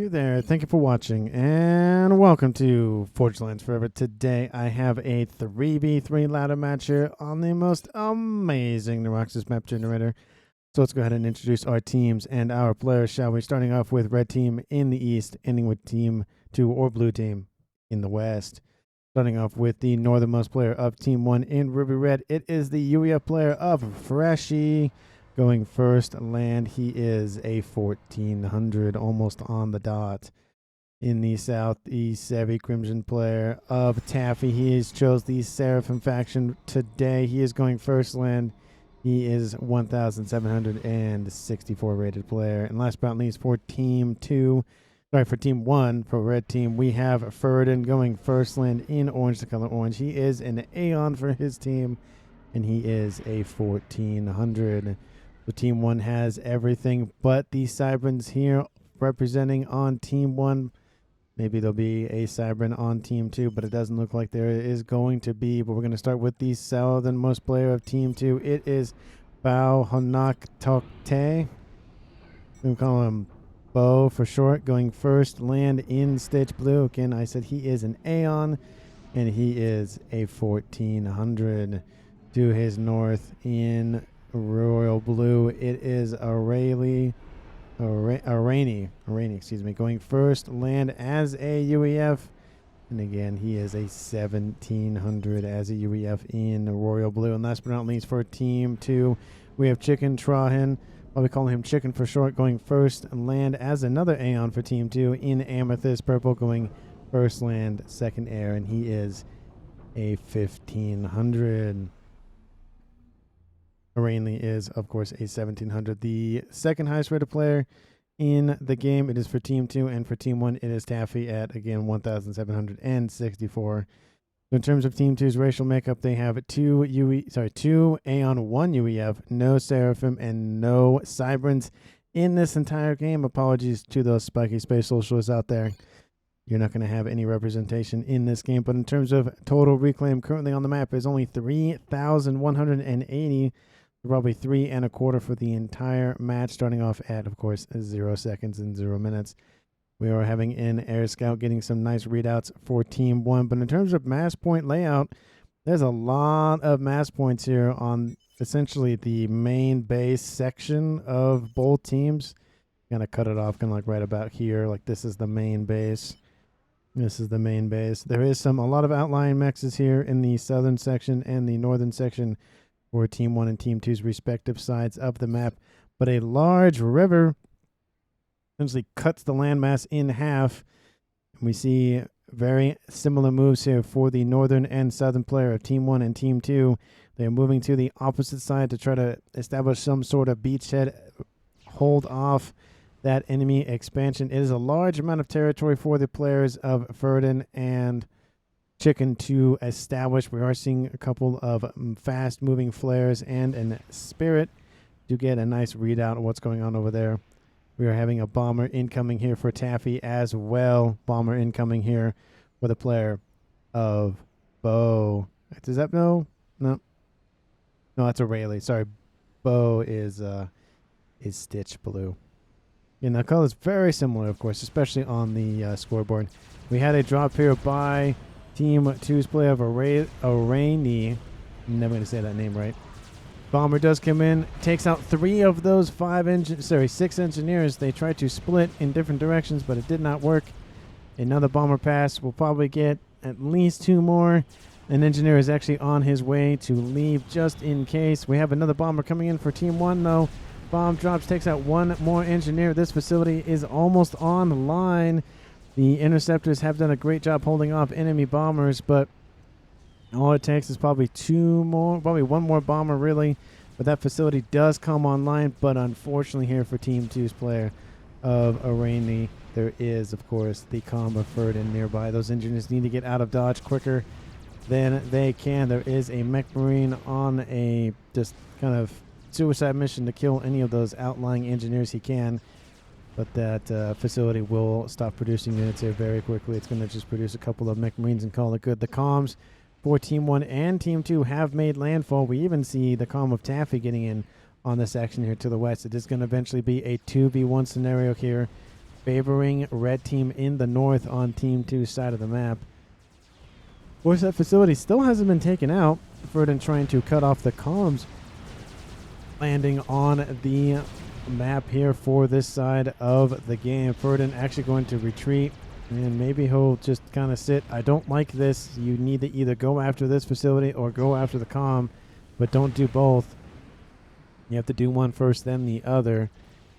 you there. Thank you for watching, and welcome to Forge Lands Forever. Today, I have a 3v3 ladder match here on the most amazing Neuroxis map generator. So let's go ahead and introduce our teams and our players, shall we? Starting off with red team in the east, ending with team 2 or blue team in the west. Starting off with the northernmost player of team 1 in ruby red, it is the UEF player of Freshie. Going first land, he is a 1400, almost on the dot. In the southeast, Savvy Crimson player of Taffy, he has chose the Seraphim faction today. He is going first land. He is 1,764 rated player. And last but not least, for team 1, for red team, we have Ferdin going first land in orange, the color orange. He is an Aeon for his team, and he is a 1400. So team 1 has everything but the Cybrans here representing on team 1. Maybe there'll be a Cybran on team 2, but it doesn't look like there is going to be. But we're going to start with the southernmost player of team 2. It is Bao Honak Tokte. We call him Bo for short. Going first land in Stitch Blue. Again, I said he is an Aeon, and he is a 1400. To his north in Royal Blue, it is Arani, going first land as a UEF, and again he is a 1700 as a UEF in Royal Blue. And last but not least, for team 2, we have Chicken Trahan, while we call him Chicken for short, going first land as another Aeon for team 2 in Amethyst Purple, going first land, second air, and he is a 1500. Arani is, of course, a 1700. The second highest rated player in the game, it is for team 2, and for team 1, it is Taffy at, again, 1,764. So in terms of team 2's racial makeup, they have two Aeon, 1 UEF, no Seraphim, and no Cybrans in this entire game. Apologies to those spiky space socialists out there. You're not going to have any representation in this game. But in terms of total reclaim currently on the map is only 3,180. Probably 3 1/4 for the entire match, starting off at, of course, 0 seconds and 0 minutes. We are having an Air Scout getting some nice readouts for Team 1. But in terms of mass point layout, there's a lot of mass points here on essentially the main base section of both teams. Gonna cut it off kind of like right about here. Like this is the main base. This is the main base. There is a lot of outlying mechs here in the southern section and the northern section for Team 1 and Team 2's respective sides of the map. But a large river essentially cuts the landmass in half. We see very similar moves here for the northern and southern player of Team 1 and Team 2. They are moving to the opposite side to try to establish some sort of beachhead, hold off that enemy expansion. It is a large amount of territory for the players of Ferdin and Chicken to establish. We are seeing a couple of fast moving flares and a spirit to get a nice readout of what's going on over there. We are having a bomber incoming here for Taffy as well. Bomber incoming here for the player of Bo. Does that no? No, that's a Rayleigh. Sorry, Bo is Stitch Blue. And the color is very similar, of course, especially on the scoreboard. We had a drop here by Team 2's player of Arani. I'm never going to say that name right. Bomber does come in, takes out 3 of those 6 engineers. They tried to split in different directions, but it did not work. Another bomber pass. We'll probably get at least 2 more. An engineer is actually on his way to leave just in case. We have another bomber coming in for Team 1, though. Bomb drops, takes out 1 more engineer. This facility is almost on the line. The interceptors have done a great job holding off enemy bombers, but all it takes is probably 1 more bomber, really. But that facility does come online, but unfortunately here for Team 2's player of Arani, there is, of course, the combo Ferdin nearby. Those engineers need to get out of dodge quicker than they can. There is a mech marine on a just kind of suicide mission to kill any of those outlying engineers he can. But that facility will stop producing units here very quickly. It's going to just produce a couple of mech marines and call it good. The comms for Team 1 and Team 2 have made landfall. We even see the comm of Taffy getting in on this action here to the west. It is going to eventually be a 2v1 scenario here favoring red team in the north on Team 2's side of the map. Of course, that facility still hasn't been taken out. Verdun trying to cut off the comms landing on the map here for this side of the game. Verdun actually going to retreat, and maybe he'll just kind of sit. I don't like this. You need to either go after this facility or go after the comm, but don't do both. You have to do one first, then the other.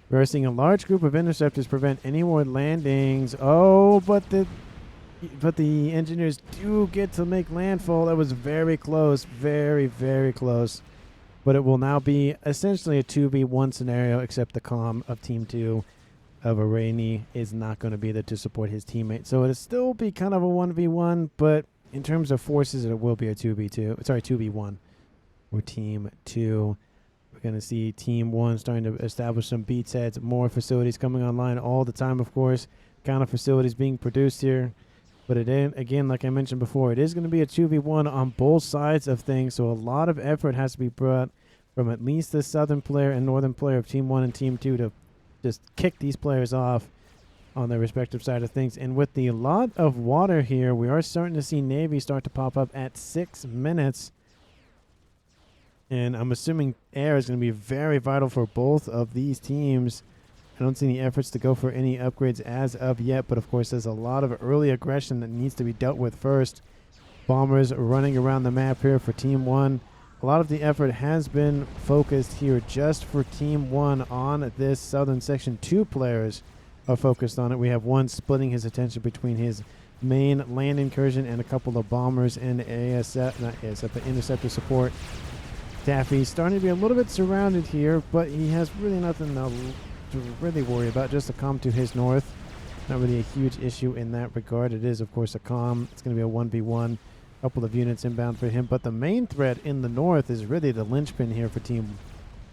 We're seeing a large group of interceptors prevent any more landings. Oh, but the engineers do get to make landfall. That was very close, very, very close. But it will now be essentially a 2v1 scenario, except the comm of Team 2 of Irani is not going to be there to support his teammate. So it'll still be kind of a 1v1, but in terms of forces, it will be a 2v1 for Team 2. We're going to see Team 1 starting to establish some beachheads, more facilities coming online all the time, of course. Kind of facilities being produced here. But again, like I mentioned before, it is going to be a 2v1 on both sides of things, so a lot of effort has to be brought from at least the southern player and northern player of Team 1 and Team 2 to just kick these players off on their respective side of things. And with the lot of water here, we are starting to see Navy start to pop up at 6 minutes. And I'm assuming air is going to be very vital for both of these teams. I don't see any efforts to go for any upgrades as of yet, but of course there's a lot of early aggression that needs to be dealt with first. Bombers running around the map here for Team 1. A lot of the effort has been focused here just for Team 1 on this southern section. 2 players are focused on it. We have one splitting his attention between his main land incursion and a couple of bombers and but interceptor support. Taffy's starting to be a little bit surrounded here, but he has really nothing to really worry about. Just a comm to his north. Not really a huge issue in that regard. It is, of course, a comm. It's going to be a 1v1. Couple of units inbound for him. But the main threat in the north is really the linchpin here for Team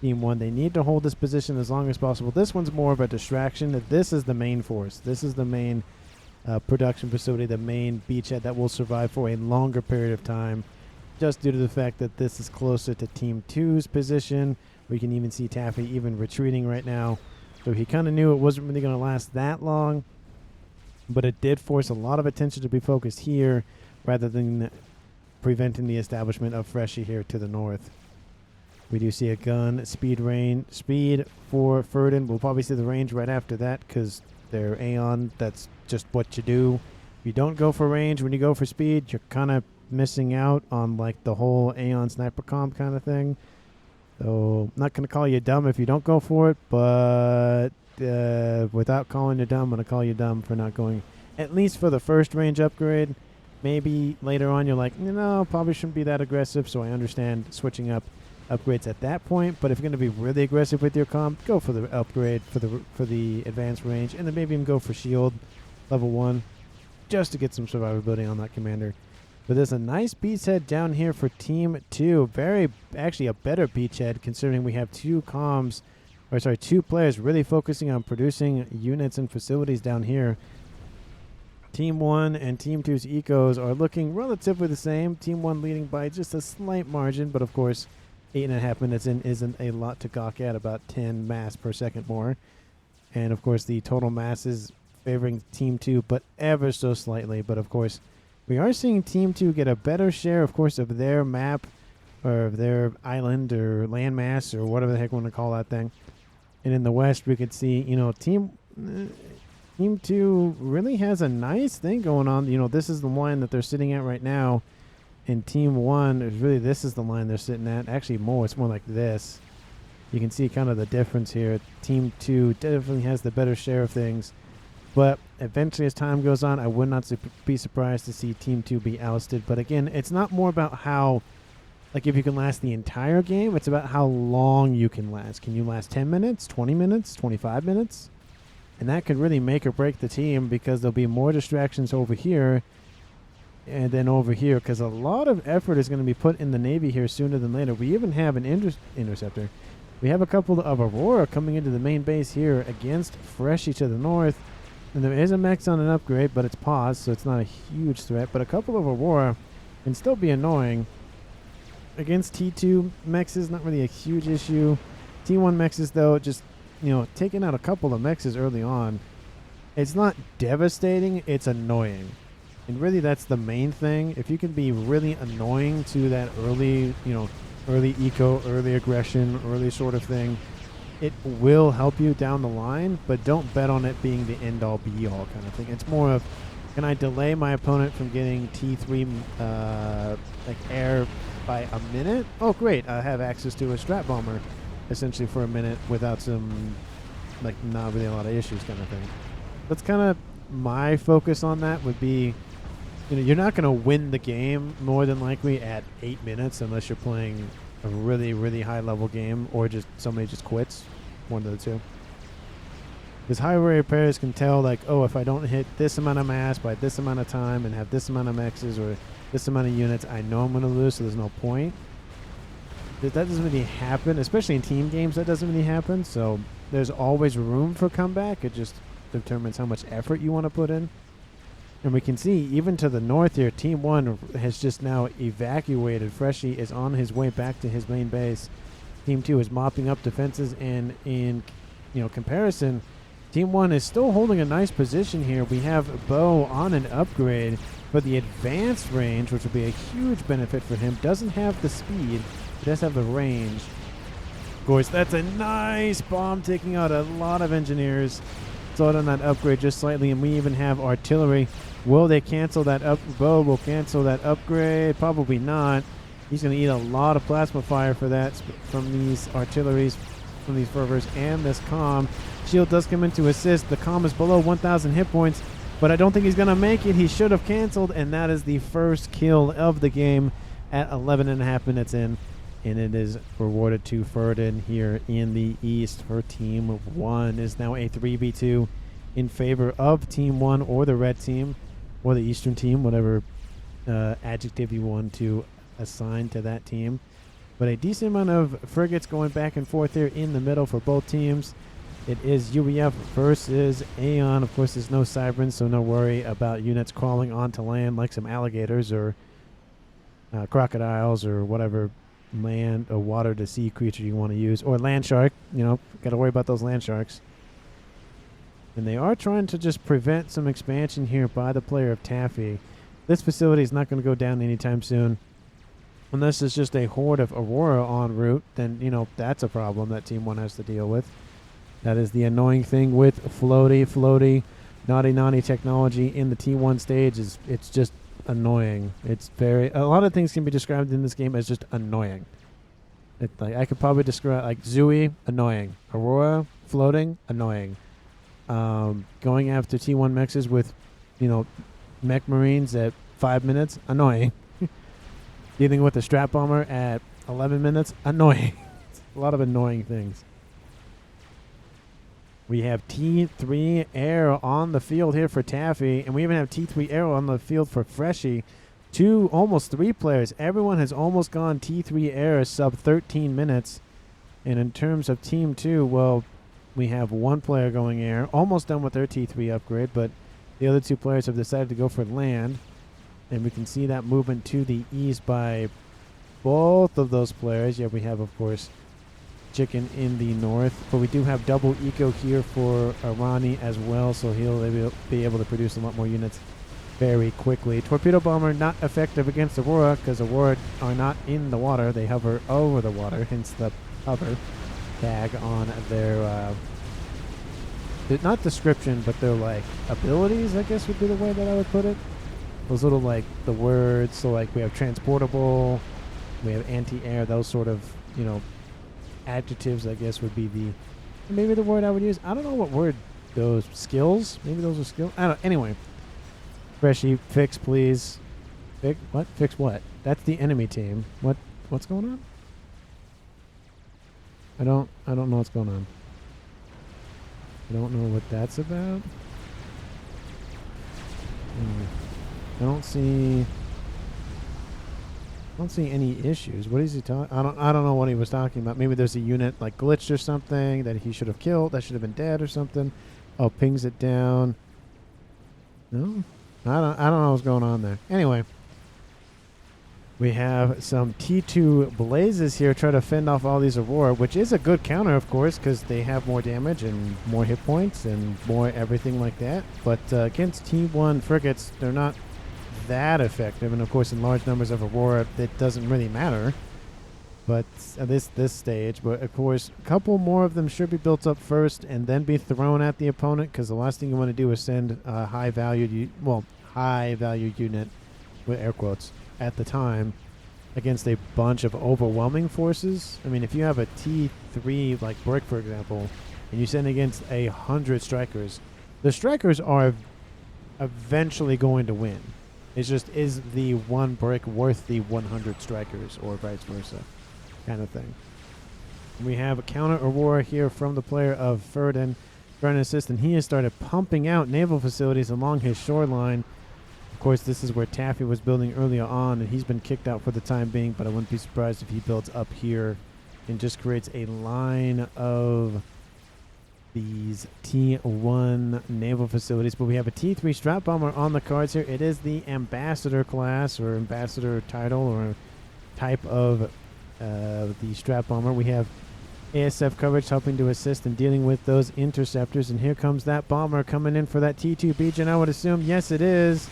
1. They need to hold this position as long as possible. This one's more of a distraction. This is the main force. This is the main production facility, the main beachhead that will survive for a longer period of time, just due to the fact that this is closer to Team 2's position. We can even see Taffy even retreating right now. So he kind of knew it wasn't really going to last that long, but it did force a lot of attention to be focused here rather than preventing the establishment of Freshie here to the north. We do see a gun speed for Verdun. We'll probably see the range right after that because they're Aeon. That's just what you do. If you don't go for range when you go for speed, you're kind of missing out on like the whole Aeon sniper comp kind of thing. So I'm not going to call you dumb if you don't go for it, but without calling you dumb, I'm going to call you dumb for not going at least for the first range upgrade. Maybe later on you're like, no, probably shouldn't be that aggressive, so I understand switching up upgrades at that point. But if you're going to be really aggressive with your comp, go for the upgrade for the advanced range, and then maybe even go for shield level 1 just to get some survivability on that commander. But there's a nice beachhead down here for Team 2. Actually a better beachhead considering we have 2 players really focusing on producing units and facilities down here. Team 1 and Team 2's ecos are looking relatively the same. Team 1 leading by just a slight margin, but of course 8.5 minutes in isn't a lot to gawk at, about 10 mass per second more. And of course the total mass is favoring Team 2, but ever so slightly. But of course we are seeing Team 2 get a better share, of course, of their map or of their island or landmass or whatever the heck we want to call that thing. And in the west we could see, Team 2 really has a nice thing going on. This is the line that they're sitting at right now. And Team 1 is really, this is the line they're sitting at. Actually, it's more like this. You can see kind of the difference here. Team 2 definitely has the better share of things. But eventually, as time goes on, I would not be surprised to see Team 2 be ousted. But again, it's not more about how, like if you can last the entire game. It's about how long you can last. Can you last 10 minutes, 20 minutes, 25 minutes? And that could really make or break the team because there'll be more distractions over here and then over here because a lot of effort is going to be put in the Navy here sooner than later. We even have an interceptor. We have a couple of Aurora coming into the main base here against Freshie to the north. And there is a Mechs on an upgrade, but it's paused, so it's not a huge threat. But a couple of Aurora can still be annoying. Against T2, Mechs is not really a huge issue. T1 Mechs is, though, just taking out a couple of Mechs early on It's not devastating, it's annoying. And really that's the main thing. If you can be really annoying to that early, early eco, early aggression, early sort of thing, it will help you down the line, but don't bet on it being the end-all be-all kind of thing. It's more of, can I delay my opponent from getting T3 like air by a minute? Oh, great. I have access to a strat bomber essentially for a minute without some, like, not really a lot of issues kind of thing. That's kind of my focus on that would be, you're not going to win the game more than likely at 8 minutes unless you're playing a really, really high-level game or just somebody just quits. One of the two. Because highway players can tell, like, oh, if I don't hit this amount of mass by this amount of time and have this amount of mexes or this amount of units, I know I'm going to lose, so there's no point. That doesn't really happen, especially in team games. That doesn't really happen, so there's always room for comeback. It just determines how much effort you want to put in. And we can see, even to the north here, Team 1 has just now evacuated. Freshie is on his way back to his main base. Team 2 is mopping up defenses, and in comparison, Team 1 is still holding a nice position here. We have Bo on an upgrade, but the advanced range, which will be a huge benefit for him, doesn't have the speed. It does have the range. Of course, that's a nice bomb taking out a lot of engineers. Slowed on that upgrade just slightly, and we even have artillery. Will they cancel that up? Bo will cancel that upgrade. Probably not. He's going to eat a lot of plasma fire for that from these artilleries, from these fervors, and this comm. Shield does come in to assist. The comm is below 1,000 hit points, but I don't think he's going to make it. He should have canceled, and that is the first kill of the game at 11.5 minutes in. And it is rewarded to Ferdin here in the East for Team 1. Is now a 3v2 in favor of Team 1 or the red team or the Eastern team, whatever adjective you want to assign to that team. But a decent amount of frigates going back and forth here in the middle for both teams. It is UEF versus Aeon. Of course, there's no Cybran, so no worry about units crawling onto land like some alligators or crocodiles or whatever land or water to sea creature you want to use, or land shark. Got to worry about those land sharks. And they are trying to just prevent some expansion here by the player of Taffy. This facility is not going to go down anytime soon. Unless it's just a horde of Aurora en route, then, that's a problem that Team 1 has to deal with. That is the annoying thing with floaty, naughty technology in the T1 stage. It's just annoying. A lot of things can be described in this game as just annoying. I could probably describe, like, Zooey, annoying. Aurora, floating, annoying. Going after T1 mexes with, mech marines at 5 minutes, annoying. Dealing with a strat bomber at 11 minutes, annoying. A lot of annoying things. We have T3 air on the field here for Taffy, and we even have T3 air on the field for Freshie. Almost 3 players. Everyone has almost gone T3 air sub 13 minutes. And in terms of Team 2, well, we have 1 player going air, almost done with their T3 upgrade, but the other 2 players have decided to go for land. And we can see that movement to the east by both of those players. Yeah, we have, of course, Chicken in the north, but we do have double eco here for Arani as well, so he'll be able to produce a lot more units very quickly. Torpedo bomber not effective against Aurora because Aurora are not in the water. They hover over the water, hence the hover tag on their not description, but their like abilities, I guess would be the way that I would put it. Those little like the words, so like we have transportable, we have anti-air, those sort of adjectives, I guess, would be maybe the word I would use. I don't know what word those skills. Maybe those are skills. I don't. Anyway, Freshie, fix please. Fix what? Fix what? That's the enemy team. What's going on? I don't know what's going on. I don't know what that's about. I don't see any issues. What is he talking? I don't know what he was talking about. Maybe there's a unit like glitched or something that he should have killed. That should have been dead or something. Oh, pings it down. No, I don't know what's going on there. Anyway, We have some T2 Blazes here try to fend off all these Aurora, which is a good counter, of course, because they have more damage and more hit points and more everything like that. But against T1 frigates, they're not that effective. And, of course, in large numbers of Aurora, it doesn't really matter. But at this stage, but of course, a couple more of them should be built up first and then be thrown at the opponent, because the last thing you want to do is send a high-valued unit, with air quotes, at the time against a bunch of overwhelming forces. I mean, if you have a T3 like Brick, for example, and you send against 100 strikers, the strikers are eventually going to win. It's just, is the one Brick worth the 100 strikers, or vice versa, kind of thing. We have a counter Aurora here from the player of Ferdin, trying to assist, and he has started pumping out naval facilities along his shoreline. Of course, this is where Taffy was building earlier on, and he's been kicked out for the time being, but I wouldn't be surprised if he builds up here and just creates a line of these T1 naval facilities. But we have a T3 strap bomber on the cards here. It is the ambassador class, or ambassador title, or type of the strap bomber. We have ASF coverage helping to assist in dealing with those interceptors, and here comes that bomber coming in for that T2 Beacon, I would assume. Yes, it is.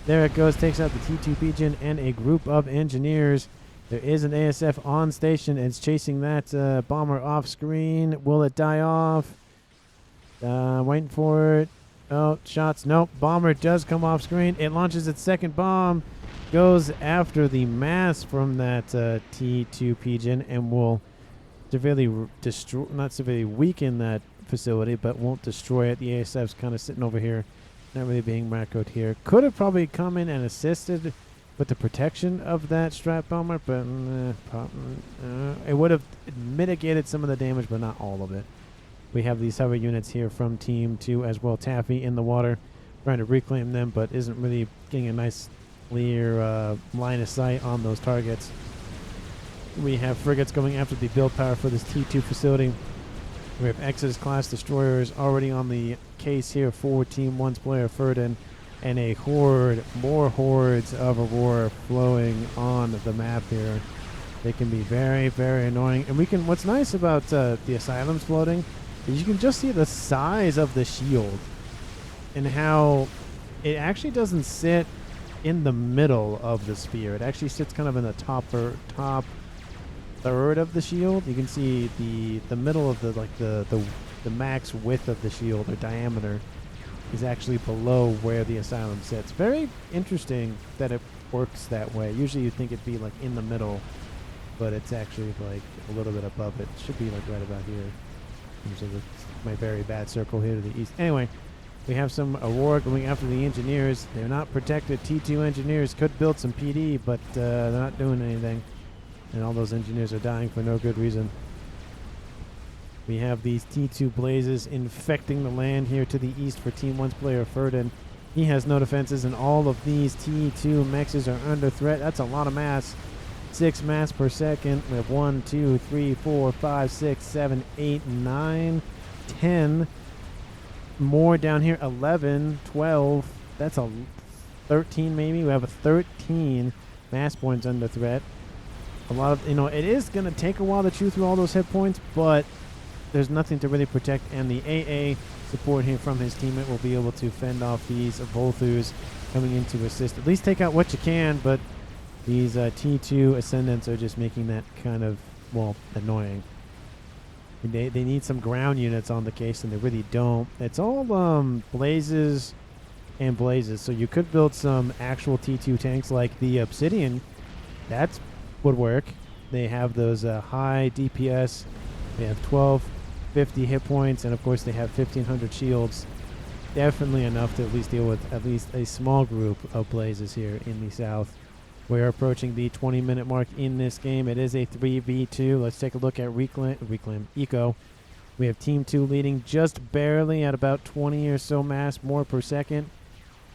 There it goes, takes out the T2 Beacon and a group of engineers. There is an ASF on station, and it's chasing that bomber off screen. Will it die off? Waiting for it. Oh, shots. Nope. Bomber does come off screen. It launches its second bomb. Goes after the mass from that T2 Pigeon, and will severely destroy, not severely weaken that facility, but won't destroy it. The ASF's kind of sitting over here, not really being macroed here. Could have probably come in and assisted with the protection of that strap bomber, but it would have mitigated some of the damage, but not all of it. We have these hover units here from Team 2 as well. Taffy in the water, trying to reclaim them, but isn't really getting a nice clear line of sight on those targets. We have frigates going after the build power for this T2 facility. We have Exodus class destroyers already on the case here for Team 1's player Ferdin, and a horde, more hordes of Aurora flowing on the map here. They can be very, very annoying. And we can, what's nice about the asylums floating is you can just see the size of the shield and how it actually doesn't sit in the middle of the sphere. It actually sits kind of in the top third of the shield. You can see the middle of the max width of the shield, or diameter, is actually below where the asylum sits. Very interesting that it works that way. Usually you'd think it'd be like in the middle, but it's actually like a little bit above it. It should be like right about here. Usually my very bad circle here to the east. Anyway, we have some Aurora going after the engineers. They're not protected. T2 engineers could build some PD, but they're not doing anything. And all those engineers are dying for no good reason. We have these T2 Blazes infecting the land here to the east for Team 1's player Ferdin. He has no defenses, and all of these T2 Mechs are under threat. That's a lot of mass. 6 mass per second. We have 1, 2, 3, 4, 5, 6, 7, 8, 9, 10. More down here. 11, 12. That's a 13 maybe. We have a 13 mass points under threat. A lot of, it is going to take a while to chew through all those hit points, but there's nothing to really protect, and the AA support here from his teammate will be able to fend off these Volthus coming in to assist. At least take out what you can, but these T2 Ascendants are just making that kind of, well, annoying. They need some ground units on the case, and they really don't. It's all Blazes and Blazes, so you could build some actual T2 tanks like the Obsidian. That would work. They have those high DPS. They have 1250 hit points, and of course they have 1500 shields. Definitely enough to at least deal with at least a small group of Blazes here in the south. We are approaching the 20-minute mark in this game. It is a 3v2. Let's take a look at Reclaim Eco. We have Team 2 leading just barely at about 20 or so mass more per second.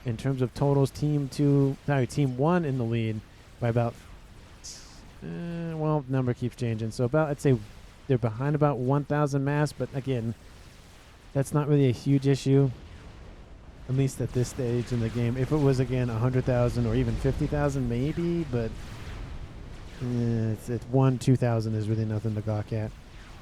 In terms of totals, Team 1 in the lead by about, well, number keeps changing. So about, I'd say they're behind about 1,000 mass, but again, that's not really a huge issue, at least at this stage in the game. If it was, again, 100,000 or even 50,000 maybe, but It's 1-2000 is really nothing to gawk at.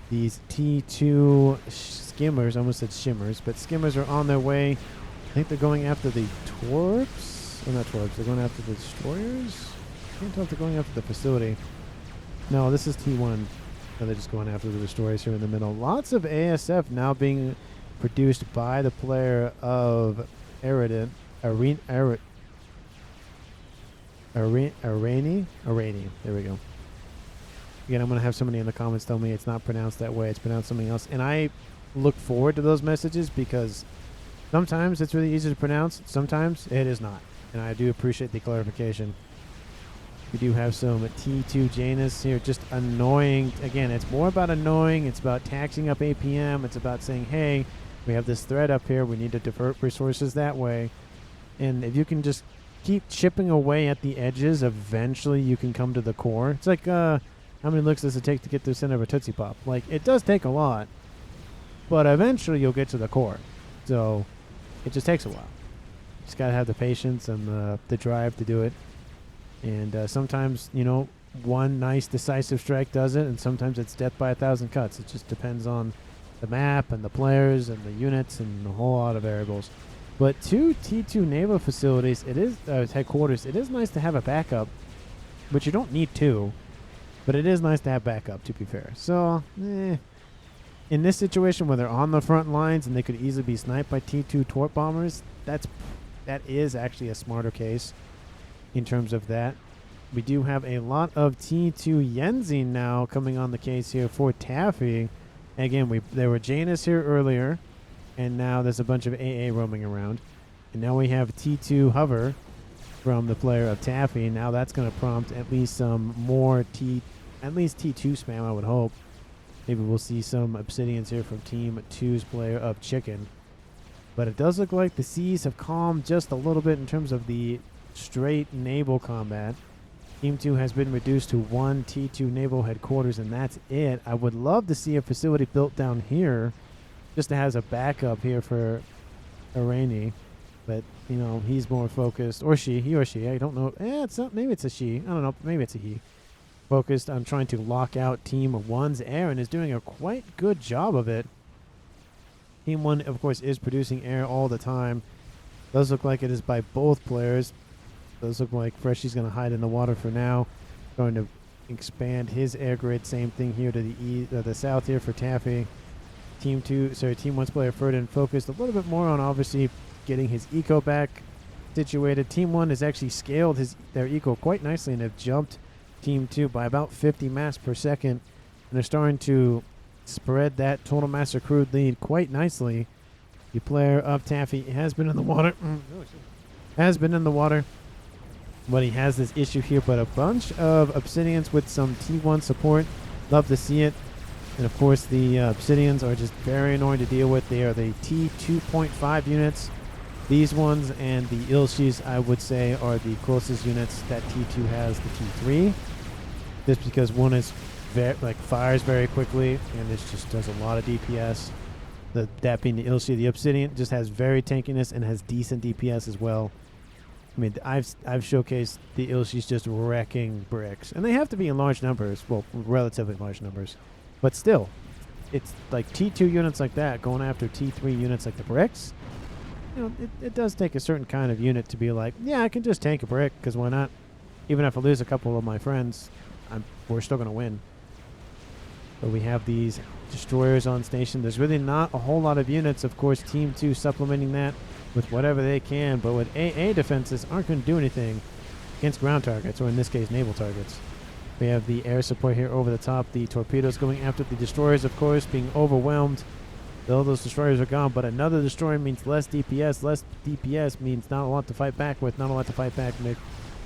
These T2 skimmers, I almost said shimmers, but skimmers are on their way. I think they're going after the torps. Oh, not torps. They're going after the destroyers. I can't tell if they're going after the facility. No, this is T1. No, they're just going after the destroyers here in the middle. Lots of ASF now being produced by the player of Arani. There we go. Again, I'm going to have somebody in the comments tell me it's not pronounced that way. It's pronounced something else. And I look forward to those messages because sometimes it's really easy to pronounce. Sometimes it is not. And I do appreciate the clarification. We do have some T2 Janus here, just annoying. Again, it's more about annoying. It's about taxing up APM. It's about saying, hey, we have this thread up here. We need to divert resources that way. And if you can just keep chipping away at the edges, eventually you can come to the core. It's like, how many looks does it take to get to the center of a Tootsie Pop? Like, it does take a lot, but eventually you'll get to the core. So it just takes a while. You just got to have the patience and the drive to do it. And sometimes, you know, one nice decisive strike does it, and sometimes it's death by 1,000 cuts. It just depends on the map and the players and the units and a whole lot of variables. But 2 T2 naval facilities, it is headquarters. It is nice to have a backup, but you don't need 2. But it is nice to have backup, to be fair. So, in this situation where they're on the front lines and they could easily be sniped by T2 torp bombers, that is actually a smarter case in terms of that. We do have a lot of T2 Yenzing now coming on the case here for Taffy. Again, there were Janus here earlier, and now there's a bunch of AA roaming around. And now we have T2 Hover from the player of Taffy. Now that's going to prompt at least some more at least T2 spam, I would hope. Maybe we'll see some Obsidians here from Team 2's player of Chicken. But it does look like the seas have calmed just a little bit in terms of the straight naval combat. Team 2 has been reduced to 1 T2 naval headquarters, and that's it. I would love to see a facility built down here just to have a backup here for Arani. But, you know, he's more focused, or he or she, I don't know. It's not, maybe it's a she. I don't know. Maybe it's a he. Focused on trying to lock out Team 1's air and is doing a quite good job of it. Team 1, of course, is producing air all the time. Does look like it is by both players. Does look like Freshy's going to hide in the water for now. Going to expand his air grid. Same thing here to the south here for Taffy. Team 1's player Ferdinand focused a little bit more on obviously getting his eco back situated. Team 1 has actually scaled their eco quite nicely and have jumped Team 2 by about 50 mass per second. And they're starting to spread that total mass accrued lead quite nicely. The player of Taffy has been in the water. But he has this issue here. But a bunch of Obsidians with some T1 support. Love to see it. And of course, the Obsidians are just very annoying to deal with. They are the T2.5 units. These ones and the Ilshis, I would say, are the closest units that T2 has to T3. Just because one is fires very quickly, and it just does a lot of DPS. That being the Ilshi. The Obsidian just has very tankiness and has decent DPS as well. I mean, I've showcased the Ilshis just wrecking bricks. And they have to be in large numbers. Well, relatively large numbers. But still, it's like T2 units like that going after T3 units like the bricks. You know, it does take a certain kind of unit to be like, yeah, I can just tank a brick, because why not? Even if I lose a couple of my friends, we're still going to win. But we have these destroyers on station. There's really not a whole lot of units. Of course, Team 2 supplementing that with whatever they can. But with AA defenses, aren't going to do anything against ground targets, or in this case, naval targets. We have the air support here over the top. The torpedoes going after the destroyers, of course, being overwhelmed. Though those destroyers are gone, but another destroyer means less DPS. Less DPS means not a lot to fight back with. Not a lot to fight back with,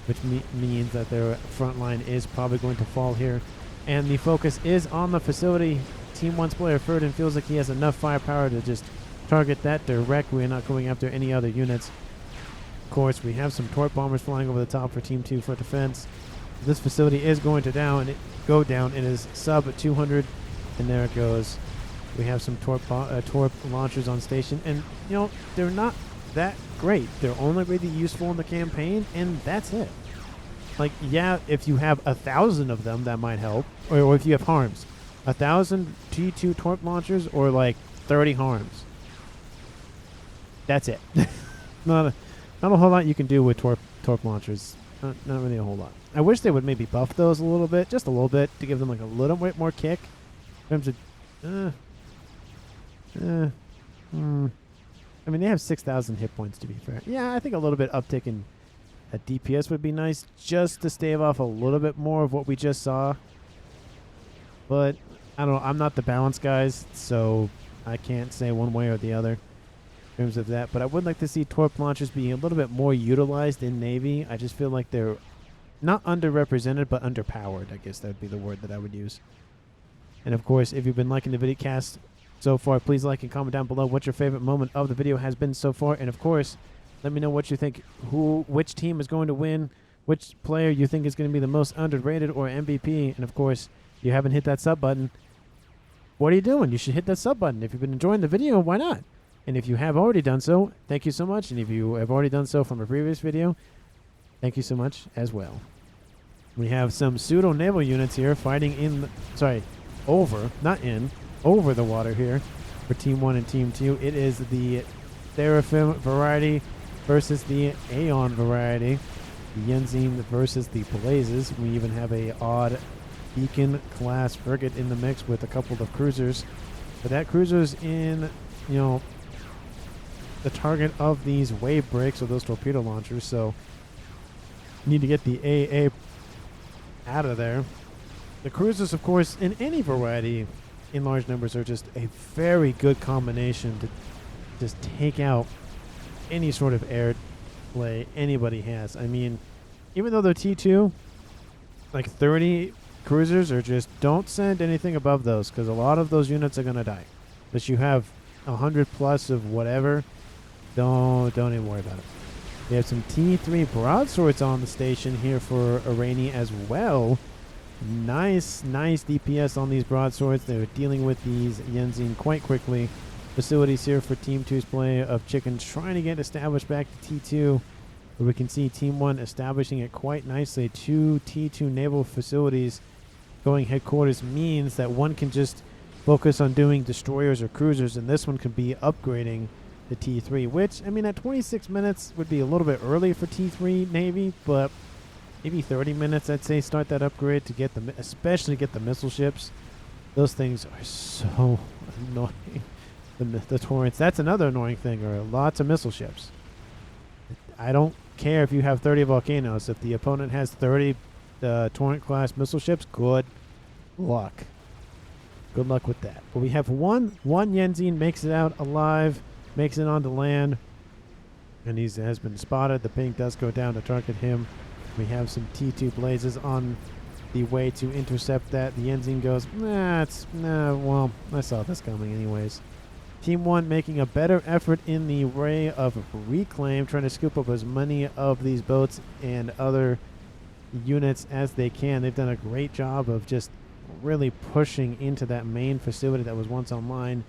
which means that their front line is probably going to fall here. And the focus is on the facility. Team 1's player Ferdinand feels like he has enough firepower to just target that directly and not going after any other units. Of course, we have some torp bombers flying over the top for Team 2 for defense. This facility is going to go down. It is sub 200, and there it goes. We have some torp launchers on station, and you know, they're not that great. They're only really useful in the campaign, and that's it. Like, yeah, if you have 1,000 of them, that might help. Or if you have harms. 1,000 T2 torp launchers or like 30 harms. That's it. not a whole lot you can do with torp launchers. Not really a whole lot. I wish they would maybe buff those a little bit, just a little bit, to give them like a little bit more kick. In terms of, I mean, they have 6,000 hit points, to be fair. Yeah, I think a little bit uptick in DPS would be nice, just to stave off a little bit more of what we just saw. But I don't know. I'm not the balance guys, so I can't say one way or the other in terms of that. But I would like to see torp launchers being a little bit more utilized in Navy. I just feel like they're not underrepresented, but underpowered. I guess that would be the word that I would use. And of course, if you've been liking the vidcast so far, please like and comment down below what your favorite moment of the video has been so far. And of course, let me know what you think, which team is going to win, which player you think is going to be the most underrated or MVP. And of course, if you haven't hit that sub button, what are you doing? You should hit that sub button. If you've been enjoying the video, why not? And if you have already done so, thank you so much. And if you have already done so from a previous video, thank you so much as well. We have some pseudo naval units here fighting over the water here for Team 1 and Team 2. It is the Seraphim variety versus the Aeon variety. The Yenzine versus the Blazes. We even have a odd Beacon class frigate in the mix with a couple of cruisers. But that cruiser's in, the target of these wave breaks or those torpedo launchers. So need to get the AA out of there. The cruisers, of course, in any variety in large numbers are just a very good combination to just take out any sort of air play anybody has. I mean, even though they're T2, like 30 cruisers are just, don't send anything above those, because a lot of those units are going to die. But you have 100 plus of whatever, don't even worry about it. We have some T3 broadswords on the station here for Irani as well. Nice DPS on these broadswords. They're dealing with these Yenzine quite quickly. Facilities here for Team 2's play of Chickens trying to get established back to T2. But we can see Team 1 establishing it quite nicely. 2 T2 naval facilities going headquarters means that one can just focus on doing destroyers or cruisers, and this one could be upgrading the T3, which, I mean, at 26 minutes would be a little bit early for T3 Navy, but maybe 30 minutes, I'd say, start that upgrade to get the, especially get the missile ships. Those things are so annoying. The torrents, that's another annoying thing, are lots of missile ships. I don't care if you have 30 volcanoes. If the opponent has 30 torrent class missile ships, good luck. Good luck with that. But we have one Yenzine makes it out alive, makes it onto land, and he has been spotted. The ping does go down to target him. We have some T2 blazes on the way to intercept that. The Yenzine goes, well, I saw this coming anyways. Team 1 making a better effort in the way of reclaim, trying to scoop up as many of these boats and other units as they can. They've done a great job of just really pushing into that main facility that was once online.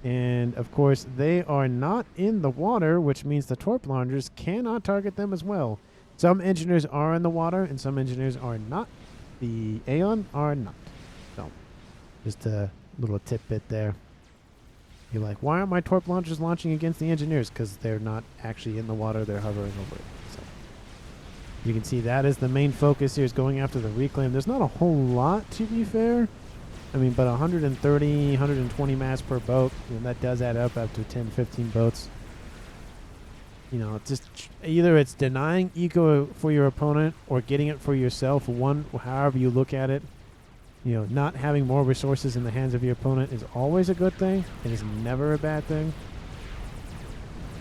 And, of course, they are not in the water, which means the torp launchers cannot target them as well. Some engineers are in the water, and some engineers are not. The Aeon are not. So, just a little tidbit there. You're like, why aren't my torp launchers launching against the engineers? Because they're not actually in the water, they're hovering over it. So you can see that is the main focus here, is going after the reclaim. There's not a whole lot, to be fair. I mean, but 130, 120 mass per boat, that does add up to 10, 15 boats. Just either it's denying eco for your opponent or getting it for yourself. However you look at it. Not having more resources in the hands of your opponent is always a good thing. It is never a bad thing.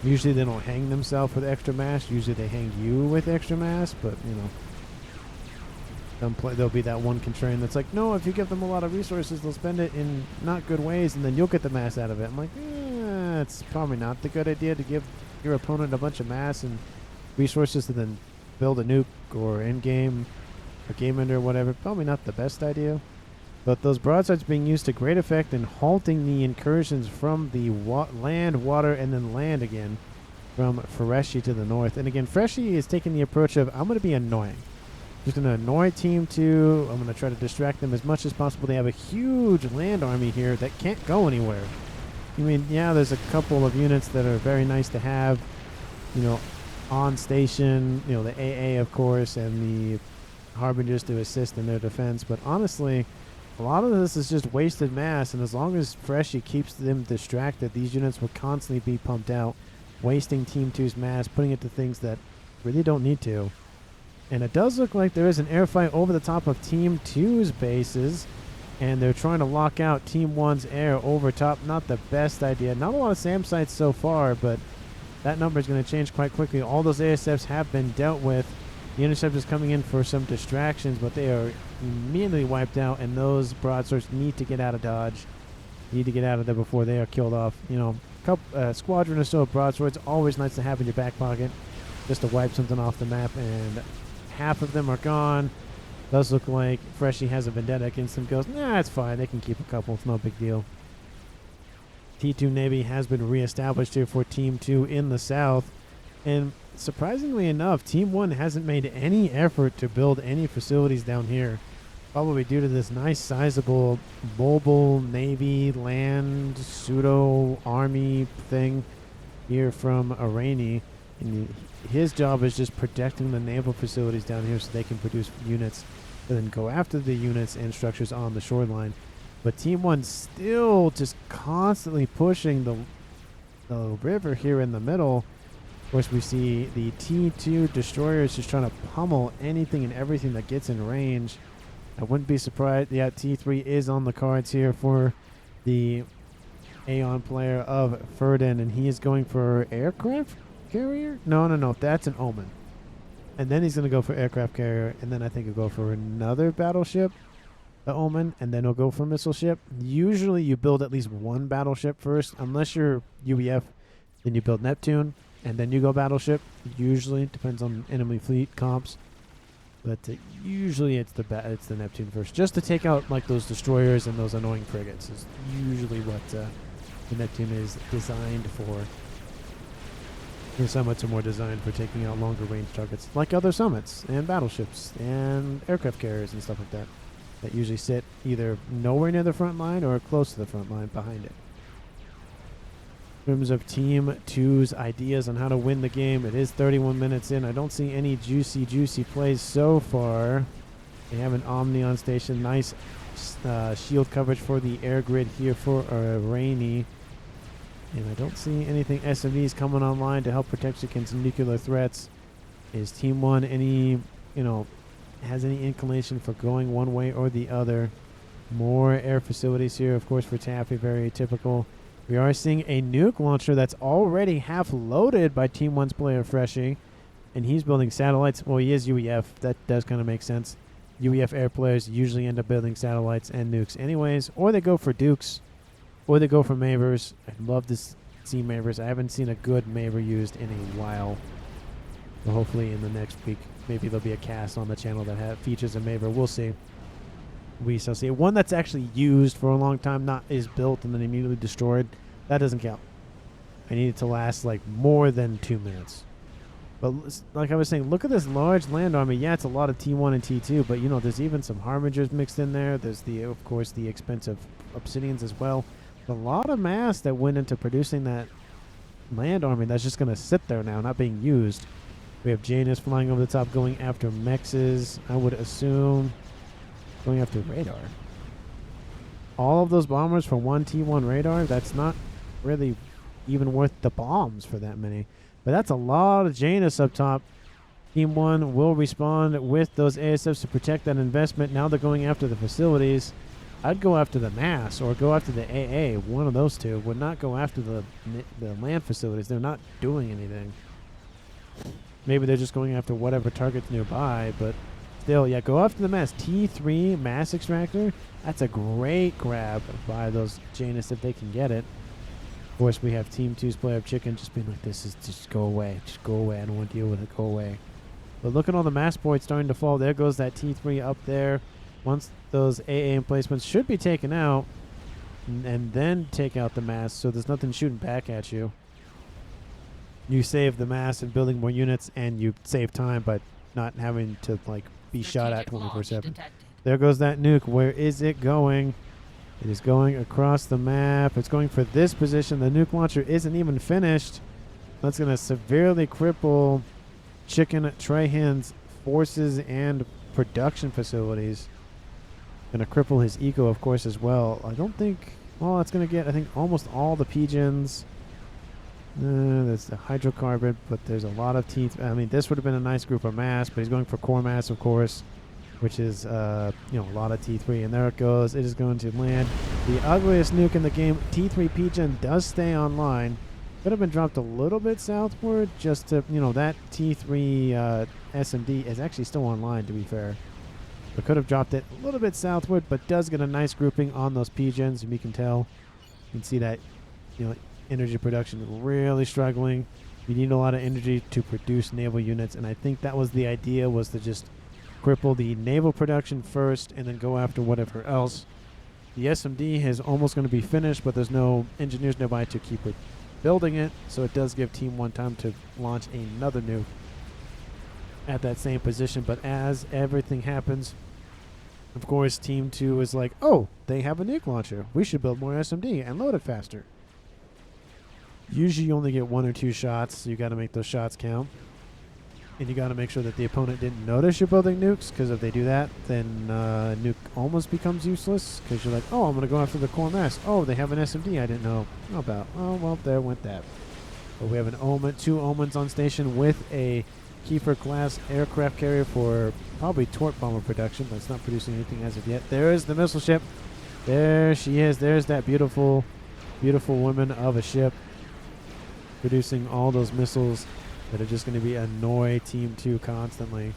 Usually they don't hang themselves with extra mass. Usually they hang you with extra mass. But, there'll be that one contrarian that's like, no, if you give them a lot of resources, they'll spend it in not good ways, and then you'll get the mass out of it. I'm like, it's probably not the good idea to give your opponent a bunch of mass and resources to then build a nuke or endgame or game ender or whatever. Probably not the best idea. But those broadsides being used to great effect in halting the incursions from the land, water, and then land again from Fereshi to the north. And again, Fereshi is taking the approach of, I'm going to be annoying. Just going to annoy Team 2. I'm going to try to distract them as much as possible. They have a huge land army here that can't go anywhere. I mean, yeah, there's a couple of units that are very nice to have, you know, on station. You know, the AA, of course, and the Harbingers to assist in their defense. But honestly, a lot of this is just wasted mass. And as long as Freshie keeps them distracted, these units will constantly be pumped out, wasting Team 2's mass, putting it to things that really don't need to. And it does look like there is an air fight over the top of Team 2's bases. And they're trying to lock out Team 1's air over top. Not the best idea. Not a lot of SAM sites so far, but that number is going to change quite quickly. All those ASFs have been dealt with. The Interceptors coming in for some distractions, but they are immediately wiped out. And those broadswords need to get out of dodge. Need to get out of there before they are killed off. You know, squadron or so of broadswords, always nice to have in your back pocket, just to wipe something off the map. And half of them are gone. Does look like Freshie has a vendetta against them. Goes, nah, it's fine. They can keep a couple. It's no big deal. T2 Navy has been reestablished here for Team 2 in the south. And surprisingly enough, Team 1 hasn't made any effort to build any facilities down here. Probably due to this nice sizable mobile Navy land pseudo army thing here from Irani. And his job is just protecting the naval facilities down here so they can produce units and then go after the units and structures on the shoreline. But Team 1 still just constantly pushing the river here in the middle. Of course, we see the T2 destroyers just trying to pummel anything and everything that gets in range. I wouldn't be surprised. Yeah, T3 is on the cards here for the Aeon player of Ferdin, and he is going for aircraft carrier? No. That's an Omen. And then he's going to go for aircraft carrier, and then I think he'll go for another battleship, the Omen, and then he'll go for missile ship. Usually you build at least one battleship first. Unless you're UEF, then you build Neptune, and then you go battleship. Usually, depends on enemy fleet comps. But usually it's the Neptune first. Just to take out like those destroyers and those annoying frigates is usually what the Neptune is designed for. Your summits are more designed for taking out longer range targets, like other summits and battleships and aircraft carriers and stuff like that, that usually sit either nowhere near the front line or close to the front line behind it. In terms of Team 2's ideas on how to win the game, it is 31 minutes in. I don't see any juicy plays so far. They have an Omni on station. Nice shield coverage for the air grid here for Rainy. And I don't see anything SMDs coming online to help protect against nuclear threats. Is Team 1 has any inclination for going one way or the other? More air facilities here, of course, for Taffy, very typical. We are seeing a nuke launcher that's already half loaded by Team 1's player Freshie. And he's building satellites. Well, he is UEF. That does kind of make sense. UEF air players usually end up building satellites and nukes anyways. Or they go for Dukes. Or they go for Mavers. I'd love to see Mavers. I haven't seen a good Maver used in a while. So hopefully in the next week, maybe there'll be a cast on the channel that features a Maver. We'll see. We shall see. One that's actually used for a long time, not is built and then immediately destroyed. That doesn't count. I need it to last like more than 2 minutes. But like I was saying, look at this large land army. Yeah, it's a lot of T1 and T2, but you know, there's even some Harbingers mixed in there. There's of course, the expensive Obsidians as well. A lot of mass that went into producing that land army that's just going to sit there now, not being used. We have Janus flying over the top, going after Mexes. I would assume going after radar. All of those bombers for one T1 radar, that's not really even worth the bombs for that many. But that's a lot of Janus up top. Team 1 will respond with those ASFs to protect that investment. Now they're going after the facilities. I'd go after the mass or go after the AA. One of those two. Would not go after the land facilities. They're not doing anything. Maybe they're just going after whatever target's nearby, but still, yeah, go after the mass. T3 mass extractor. That's a great grab by those Janus if they can get it. Of course, we have Team 2's player of Chicken just being like, this is just go away. Just go away. I don't want to deal with it. Go away. But look at all the mass points starting to fall. There goes that T3 up there. Once those AA emplacements should be taken out, and then take out the mass, so there's nothing shooting back at you. You save the mass and building more units, and you save time by not having to like be shot at 24/7. There goes that nuke. Where is it going? It is going across the map. It's going for this position. The nuke launcher isn't even finished. That's going to severely cripple Chicken Trahan's forces and production facilities. Going to cripple his eco, of course, as well. I don't think... Well, it's going to get, I think, almost all the pigeons. That's the hydrocarbon, but there's a lot of teeth. I mean, this would have been a nice group of mass, but he's going for core mass, of course, which is, a lot of T3. And there it goes. It is going to land. The ugliest nuke in the game. T3 pigeon does stay online. Could have been dropped a little bit southward just to, that T3 SMD is actually still online, to be fair. But could have dropped it a little bit southward, but does get a nice grouping on those pigeons. You can tell. You can see that, energy production is really struggling. You need a lot of energy to produce naval units, and I think that was the idea, was to just cripple the naval production first and then go after whatever else. The SMD is almost going to be finished, but there's no engineers nearby to keep it building it, so it does give Team 1 time to launch another nuke at that same position. But as everything happens, of course, Team 2 is like, oh, they have a nuke launcher. We should build more SMD and load it faster. Usually you only get 1 or 2 shots, so you got to make those shots count. And you got to make sure that the opponent didn't notice you're building nukes, because if they do that, then nuke almost becomes useless, because you're like, oh, I'm going to go after the core mass. Oh, they have an SMD I didn't know about. Oh, well, there went that. But we have an Omen, 2 Omens on station with a Kiefer-class aircraft carrier for probably torp bomber production, but it's not producing anything as of yet. There is the missile ship. There she is. There's that beautiful, beautiful woman of a ship, producing all those missiles that are just going to be annoy Team 2 constantly.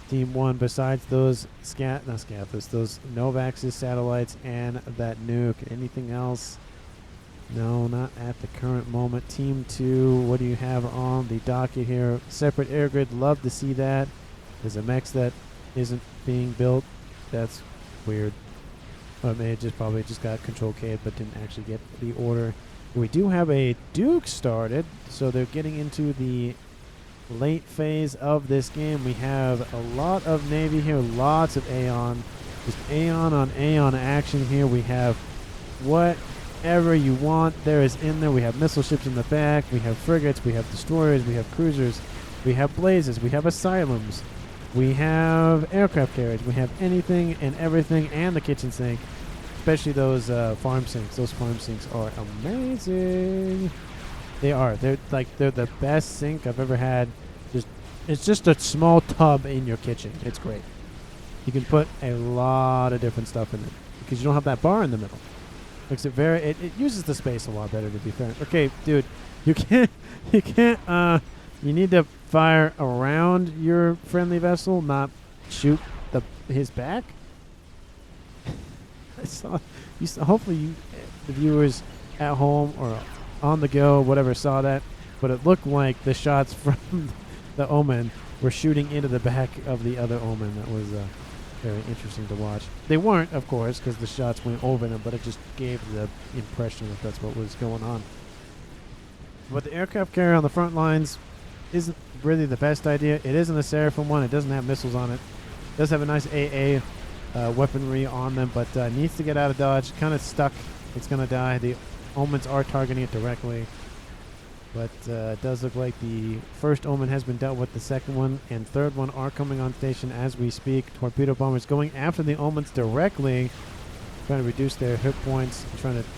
Team 1, besides those those Novax's satellites and that nuke, anything else? No, not at the current moment. Team 2, what do you have on the docket here? Separate air grid, love to see that. There's a Mechs that isn't being built. That's weird. Or it just probably just got control K'd but didn't actually get the order. We do have a Duke started, so they're getting into the late phase of this game. We have a lot of Navy here, lots of Aeon. Just Aeon on Aeon action here. We have whatever you want there is in there. We have missile ships in the back. We have frigates. We have destroyers. We have cruisers. We have blazes. We have asylums. We have aircraft carriers. We have anything and everything, and the kitchen sink. Especially those farm sinks. Those farm sinks are amazing. They are. They're the best sink I've ever had. It's just a small tub in your kitchen. It's great. You can put a lot of different stuff in it because you don't have that bar in the middle. Makes it it uses the space a lot better, to be fair. Okay, dude, you need to fire around your friendly vessel, not shoot his back. Hopefully the viewers at home or on the go, whatever, saw that, but it looked like the shots from the Omen were shooting into the back of the other Omen. That was very interesting to watch. They weren't, of course, because the shots went over them, but it just gave the impression that that's what was going on. But the aircraft carrier on the front lines isn't really the best idea. It isn't a Seraphim one. It doesn't have missiles on it. It does have a nice AA weaponry on them, but needs to get out of dodge. Kind of stuck. It's going to die. The Omens are targeting it directly, but it does look like the first Omen has been dealt with. The second one and third one are coming on station as we speak. Torpedo bombers going after the Omens directly, trying to reduce their hit points, trying to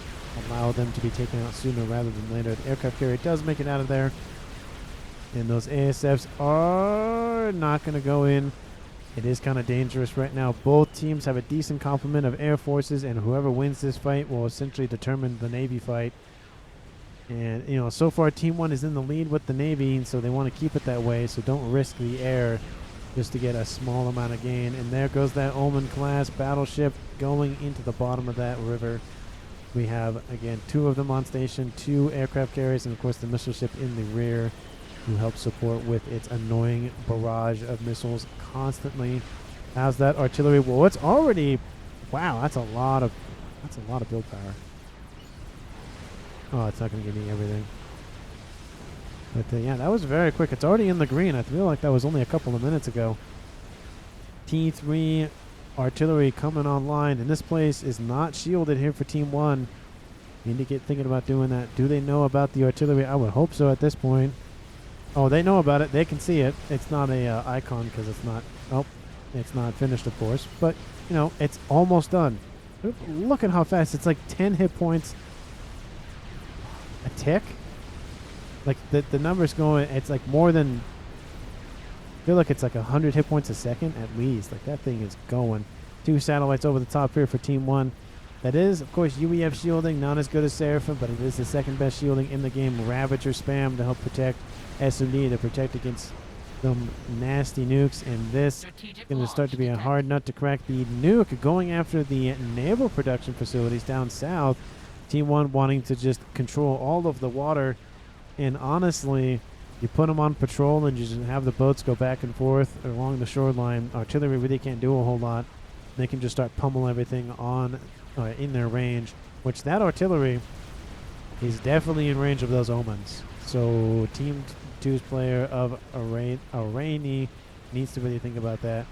allow them to be taken out sooner rather than later. The aircraft carrier does make it out of there, and those ASFs are not going to go in. It is kind of dangerous right now. Both teams have a decent complement of air forces, and whoever wins this fight will essentially determine the Navy fight. And, so far Team 1 is in the lead with the Navy, and so they want to keep it that way, so don't risk the air just to get a small amount of gain. And there goes that Omen-class battleship going into the bottom of that river. We have, again, 2 of them on station, 2 aircraft carriers, and, of course, the missile ship in the rear, who helps support with its annoying barrage of missiles constantly. How's that artillery? Well, it's already, wow, that's a lot of build power. Oh, it's not going to give me everything. But yeah, that was very quick. It's already in the green. I feel like that was only a couple of minutes ago. T3 artillery coming online, and this place is not shielded here for Team 1. Need to get thinking about doing that. Do they know about the artillery? I would hope so at this point. Oh, they know about it. They can see it. It's not a icon because it's not. Oh, it's not finished, of course. But you know, it's almost done. Look at how fast. It's like 10 hit points a tick. Like the numbers going. It's like more than. I feel like it's like 100 hit points a second at least. Like that thing is going. 2 satellites over the top here for Team 1. That is, of course, UEF shielding, not as good as Seraphim, but it is the second best shielding in the game. Ravager spam to help protect SOD, to protect against some nasty nukes. And this is going to start to be a hard nut to crack. The Nuke going after the naval production facilities down south. Team 1 wanting to just control all of the water. And honestly, you put them on patrol and you just have the boats go back and forth along the shoreline. Artillery really can't do a whole lot. They can just start pummeling everything on in their range, which that artillery is definitely in range of those omens. So Team 2's player of Irani needs to really think about that.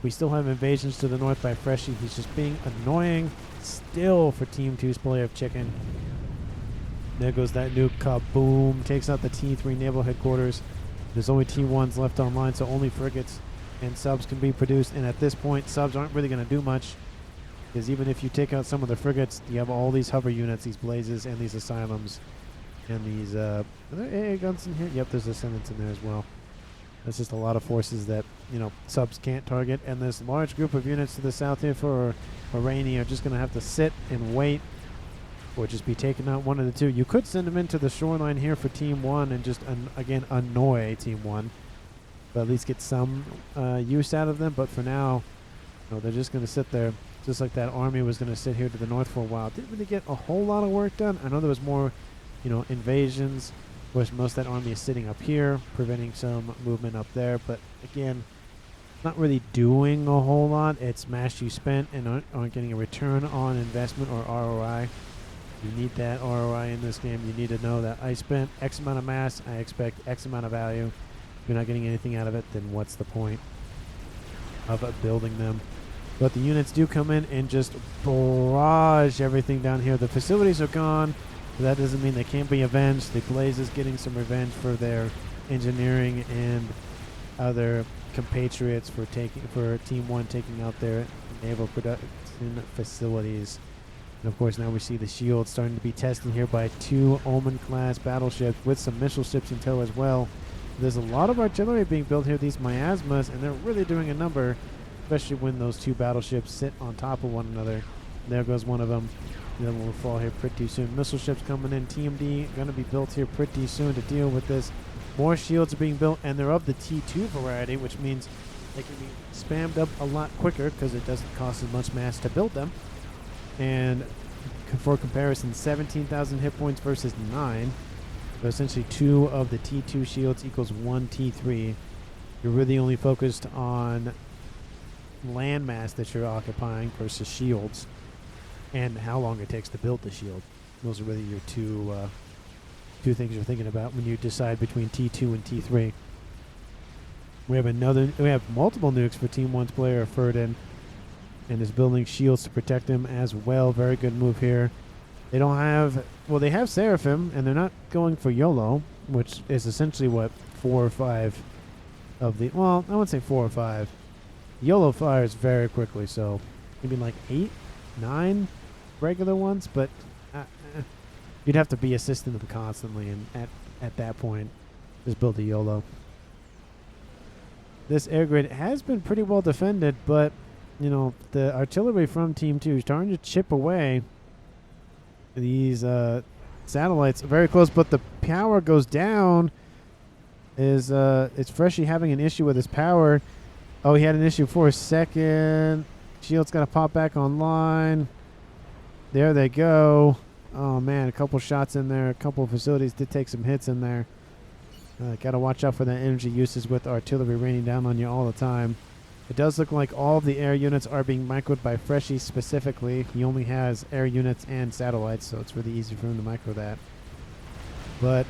We still have invasions to the north by Freshie. He's just being annoying still for Team 2's player of Chicken. There goes that nuke. Kaboom. Takes out the T3 naval headquarters. There's only T1s left online, so only frigates and subs can be produced. And at this point, subs aren't really going to do much, because even if you take out some of the frigates, you have all these hover units, these blazes, and these asylums, and these are there AA guns in here? Yep, there's ascendants in there as well. That's just a lot of forces that, you know, subs can't target. And this large group of units to the south here for Irani are just going to have to sit and wait, or just be taken out, one of the two. You could send them into the shoreline here for Team 1 and just, again, annoy Team 1. But at least get some use out of them. But for now, no, they're just going to sit there. Just like that army was going to sit here to the north for a while. Didn't really get a whole lot of work done. I know there was more, you know, invasions. Of course, most of that army is sitting up here, preventing some movement up there. But again, not really doing a whole lot. It's mass you spent and aren't getting a return on investment or ROI. You need that ROI in this game. You need to know that I spent X amount of mass, I expect X amount of value. If you're not getting anything out of it, then what's the point of building them? But the units do come in and just barrage everything down here. The facilities are gone, but that doesn't mean they can't be avenged. The Blaze is getting some revenge for their engineering and other compatriots for Team 1 taking out their naval production facilities. And of course, now we see the shield starting to be tested here by 2 Omen-class battleships with some missile ships in tow as well. There's a lot of artillery being built here, these miasmas, and they're really doing a number, especially when those 2 battleships sit on top of one another. There goes one of them. The other one will fall here pretty soon. Missile ships coming in. TMD going to be built here pretty soon to deal with this. More shields are being built, and they're of the T2 variety, which means they can be spammed up a lot quicker because it doesn't cost as much mass to build them. And for comparison, 17,000 hit points versus 9. So essentially 2 of the T2 shields equals 1 T3. You're really only focused on land mass that you're occupying versus shields, and how long it takes to build the shield. Those are really your two things you're thinking about when you decide between T2 and T3. We have multiple nukes for Team 1's player Ferdin, and is building shields to protect him as well. Very good move here. They don't have, well, they have Seraphim, and they're not going for YOLO, which is essentially what, 4 or 5 of the, well, I wouldn't say 4 or 5. YOLO fires very quickly, so maybe like 8, 9 regular ones, but you'd have to be assisting them constantly, and at that point, just build a YOLO. This air grid has been pretty well defended, but you know, the artillery from Team 2 is starting to chip away. These satellites are very close, but the power goes down. It's Freshie having an issue with his power. Oh, he had an issue for a second. Shield's got to pop back online. There they go. Oh, man, a couple shots in there. A couple of facilities did take some hits in there. Got to watch out for that energy usage with artillery raining down on you all the time. It does look like all of the air units are being microed by Freshie specifically. He only has air units and satellites, so it's really easy for him to micro that. But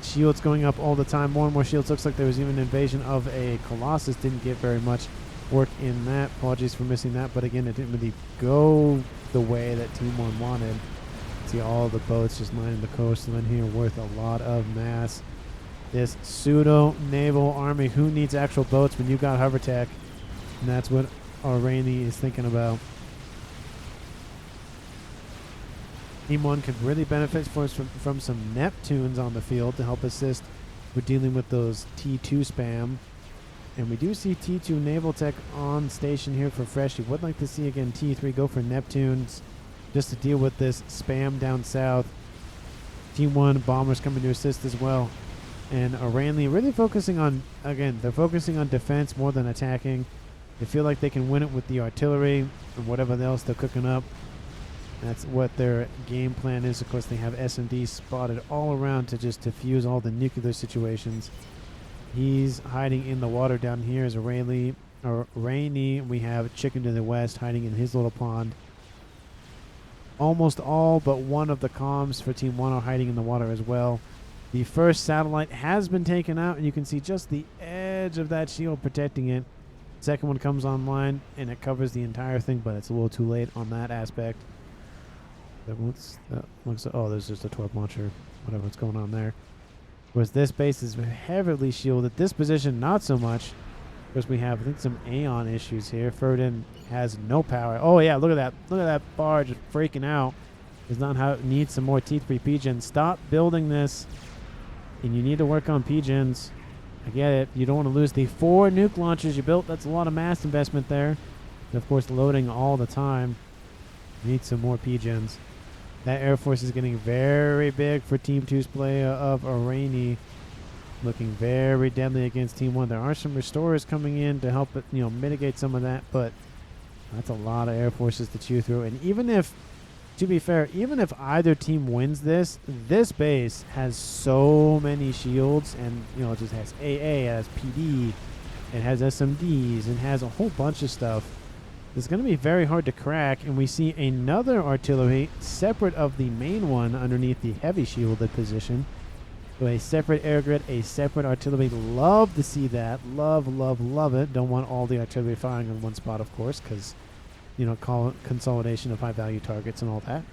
shields going up all the time. More and more shields. Looks like there was even an invasion of a Colossus. Didn't get very much work in that. Apologies for missing that, but again, it didn't really go the way that Team 1 wanted. See all the boats just lining the coastline here, worth a lot of mass. This pseudo naval army, who needs actual boats when you got hover tech? And that's what Rainy is thinking about. Team 1 could really benefit from some Neptunes on the field to help assist with dealing with those T2 spam. And we do see T2 naval tech on station here for Fresh. You would like to see again T3 go for Neptunes just to deal with this spam down south. Team 1 bombers coming to assist as well. And Iranli really focusing on, again, they're focusing on defense more than attacking. They feel like they can win it with the artillery and whatever else they're cooking up. That's what their game plan is. Of course, they have SMD spotted all around to just defuse all the nuclear situations. He's hiding in the water down here as Rainy. We have Chicken to the west hiding in his little pond. Almost all but one of the comms for Team 1 are hiding in the water as well. The first satellite has been taken out, and you can see just the edge of that shield protecting it. Second one comes online, and it covers the entire thing, but it's a little too late on that aspect. Oh, there's just a 12 launcher. What's going on there. Whereas this base is heavily shielded. This position, not so much. Of course, we have, I think, some Aeon issues here. Ferdin has no power. Oh, yeah, look at that. Look at that bar just freaking out. Does not have, needs some more T3 P-Gens. Stop building this. And you need to work on P-Gens. I get it. You don't want to lose the 4 nuke launchers you built. That's a lot of mass investment there. And, of course, loading all the time. You need some more P-Gens. That Air Force is getting very big for Team 2's play of Irani. Looking very deadly against Team 1. There are some restorers coming in to help it, mitigate some of that, but that's a lot of Air Forces to chew through. And even if, to be fair, even if either team wins this base has so many shields, and it just has AA, it has PD, it has SMDs, and has a whole bunch of stuff. It's going to be very hard to crack, and we see another artillery separate of the main one underneath the heavy shielded position. So a separate air grid, a separate artillery. Love to see that. Love, love, love it. Don't want all the artillery firing in one spot, of course, because, consolidation of high-value targets and all that.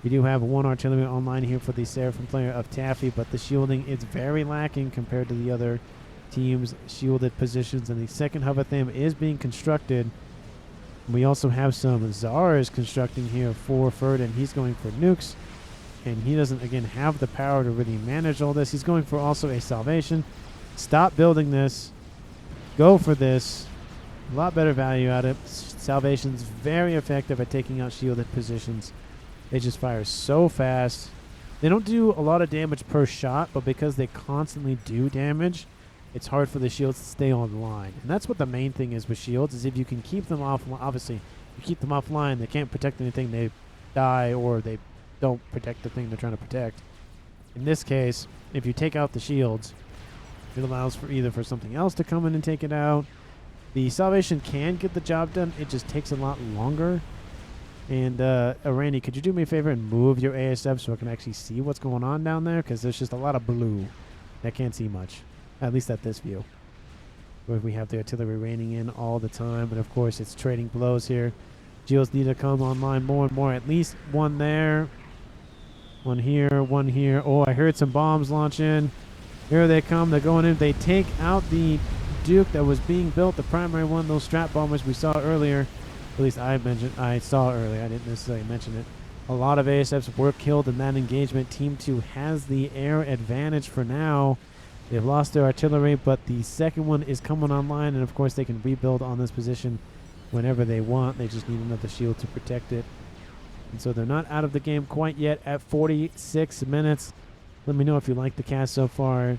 We do have one artillery online here for the Seraphim player of Taffy, but the shielding is very lacking compared to the other team's shielded positions, and the second Havatham is being constructed. We also have some Zars constructing here for Ferdin. He's going for nukes, and he doesn't, again, have the power to really manage all this. He's going for also a Salvation. Stop building this. Go for this. A lot better value out of it. Salvation's very effective at taking out shielded positions. They just fire so fast. They don't do a lot of damage per shot, but because they constantly do damage, it's hard for the shields to stay online. And that's what the main thing is with shields, is if you can keep them off, obviously, you keep them offline, they can't protect anything, they die, or they don't protect the thing they're trying to protect. In this case, if you take out the shields, it allows for either for something else to come in and take it out. The Salvation can get the job done, it just takes a lot longer. And, Randy, could you do me a favor and move your ASF so I can actually see what's going on down there? Because there's just a lot of blue. I can't see much. At least at this view. Where we have the artillery raining in all the time. And of course, it's trading blows here. Geos need to come online more and more. At least one there. One here, one here. Oh, I heard some bombs launch in. Here they come. They're going in. They take out the Duke that was being built. The primary one, those strap bombers we saw earlier. At least I saw earlier. I didn't necessarily mention it. A lot of ASFs were killed in that engagement. Team 2 has the air advantage for now. They've lost their artillery, but the second one is coming online, and of course they can rebuild on this position whenever they want. They just need another shield to protect it. And so they're not out of the game quite yet at 46 minutes. Let me know if you like the cast so far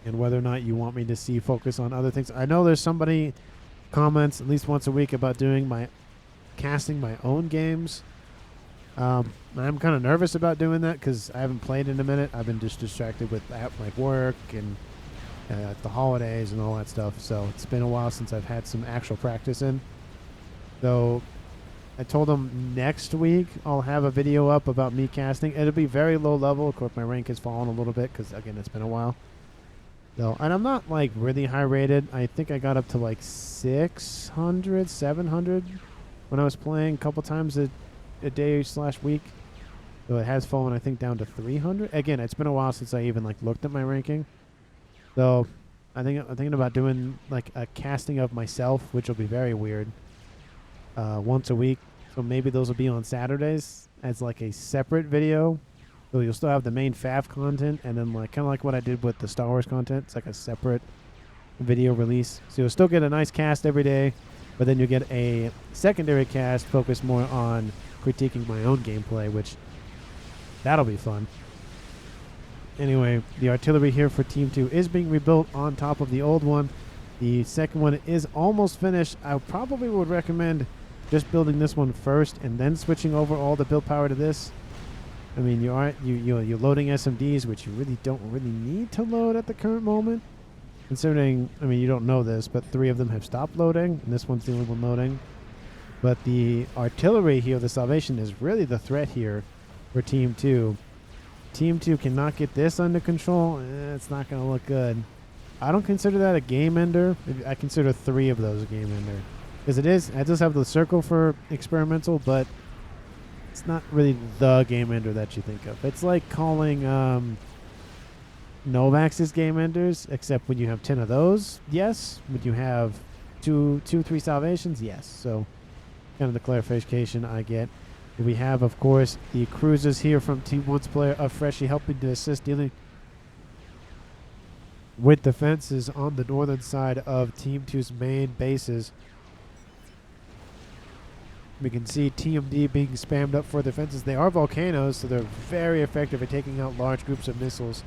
and whether or not you want me to see focus on other things. I know there's somebody comments at least once a week about casting my own games. I'm kind of nervous about doing that because I haven't played in a minute. I've been just distracted with work and the holidays and all that stuff. So it's been a while since I've had some actual practice in. So I told them next week I'll have a video up about me casting. It'll be very low level. Of course, my rank has fallen a little bit because, again, it's been a while. So, and I'm not like really high rated. I think I got up to like 600, 700 when I was playing a couple times a day/week. So it has fallen, I think, down to 300. Again, it's been a while since I even like looked at my ranking. So I'm thinking about doing like a casting of myself, which will be very weird, once a week. So maybe those will be on Saturdays as like a separate video. So you'll still have the main FAF content, and then like kind of like what I did with the Star Wars content. It's like a separate video release. So you'll still get a nice cast every day, but then you get a secondary cast focused more on critiquing my own gameplay, which that'll be fun. Anyway, the artillery here for Team 2 is being rebuilt on top of the old one. The second one is almost finished. I probably would recommend just building this one first and then switching over all the build power to this. I mean, you're loading SMDs, which you really don't really need to load at the current moment. Considering, I mean, you don't know this, but 3 of them have stopped loading, and this one's the only one loading. But the artillery here, the Salvation, is really the threat here for Team 2. Team 2 cannot get this under control. It's not going to look good. I don't consider that a game ender. I consider 3 of those a game ender. Because it does have the circle for experimental, but it's not really the game ender that you think of. It's like calling Novax's game enders, except when you have 10 of those, yes. When you have 3 Salvations, yes. So kind of the clarification I get. We have, of course, the cruisers here from Team 1's player of Freshie helping to assist dealing with defenses on the northern side of Team 2's main bases. We can see TMD being spammed up for defenses. They are volcanoes, so they're very effective at taking out large groups of missiles.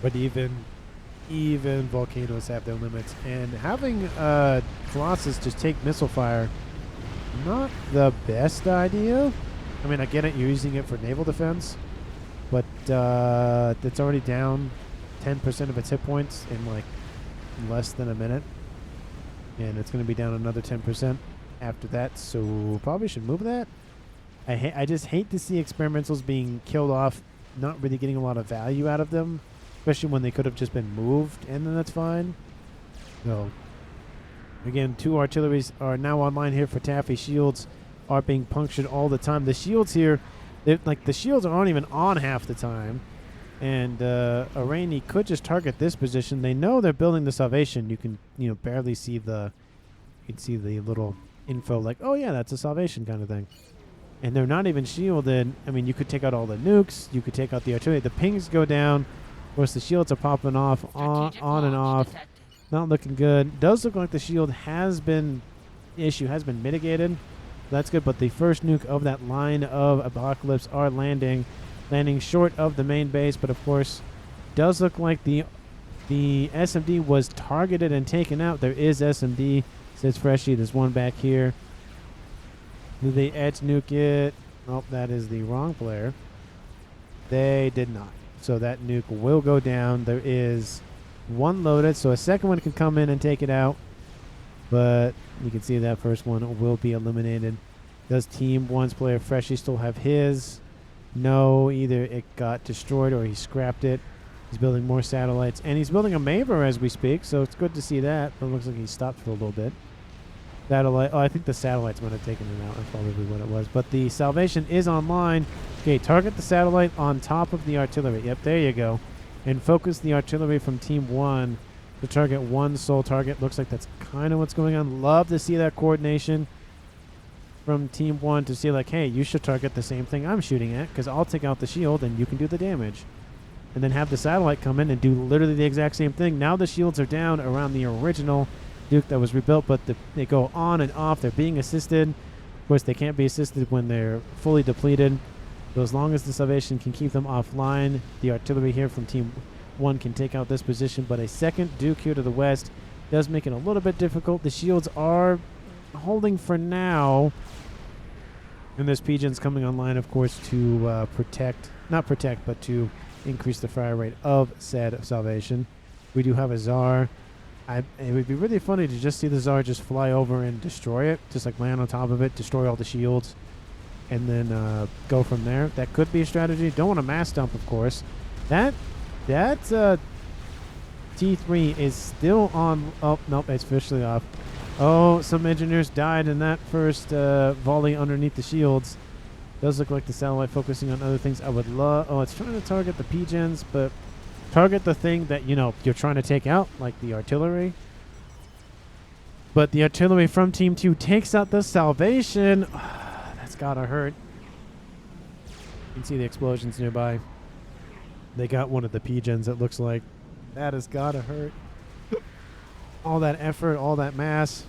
But even volcanoes have their limits. And having Colossus just take missile fire, not the best idea. I mean, I get it, you're using it for naval defense, but it's already down 10% of its hit points in like less than a minute. And it's going to be down another 10% after that, so probably should move that. I just hate to see experimentals being killed off, not really getting a lot of value out of them, especially when they could have just been moved, and then that's fine. So, again, 2 artilleries are now online here for Taffy. Shields are being punctured all the time. The shields here, the shields aren't even on half the time, and Irani could just target this position. They know they're building the Salvation. You can barely see the little info like, oh yeah, that's a Salvation kind of thing. And they're not even shielded. I mean, you could take out all the nukes. You could take out the artillery. The pings go down. Of course, the shields are popping off on and off. Not looking good. Does look like the shield has been mitigated. That's good, but the first nuke of that line of Apocalypse are landing short of the main base. But of course, does look like the SMD was targeted and taken out. There is SMD. Says Freshie. There's one back here. Did they edge nuke it? Oh, that is the wrong player. They did not. So that nuke will go down. There is one loaded, so a second one can come in and take it out. But you can see that first one will be eliminated. Does Team 1's player Freshie still have his? No, either it got destroyed or he scrapped it. He's building more satellites, and he's building a Maver as we speak, so it's good to see that. But it looks like he stopped for a little bit. Satellite. Oh, I think the satellites might have taken it out. That's probably what it was. But the Salvation is online. Okay, target the satellite on top of the artillery. Yep, there you go. And focus the artillery from Team 1 to target one sole target. Looks like that's kind of what's going on. Love to see that coordination from Team 1 to see like, hey, you should target the same thing I'm shooting at because I'll take out the shield and you can do the damage. And then have the satellite come in and do literally the exact same thing. Now the shields are down around the original Nuke that was rebuilt, but they go on and off. They're being assisted. Of course, they can't be assisted when they're fully depleted. So as long as the Salvation can keep them offline, the artillery here from Team 1 can take out this position. But a second Duke here to the west does make it a little bit difficult. The shields are holding for now. And there's Pigeons coming online, of course, to but to increase the fire rate of said Salvation. We do have a Tsar. It would be really funny to just see the Tsar just fly over and destroy it, just like land on top of it, destroy all the shields, and then go from there. That could be a strategy. Don't want to mass dump, of course. That's T3 is still on. Oh, nope, it's officially off. Oh, some engineers died in that first volley underneath the shields. Does look like the satellite focusing on other things. I would love... Oh, it's trying to target the P-gens, but target the thing that, you know, you're trying to take out, like the artillery. But the artillery from Team 2 takes out the Salvation. That's gotta hurt. You can see the explosions nearby. They got one of the P-gens, it looks like. That has gotta hurt. All that effort, all that mass.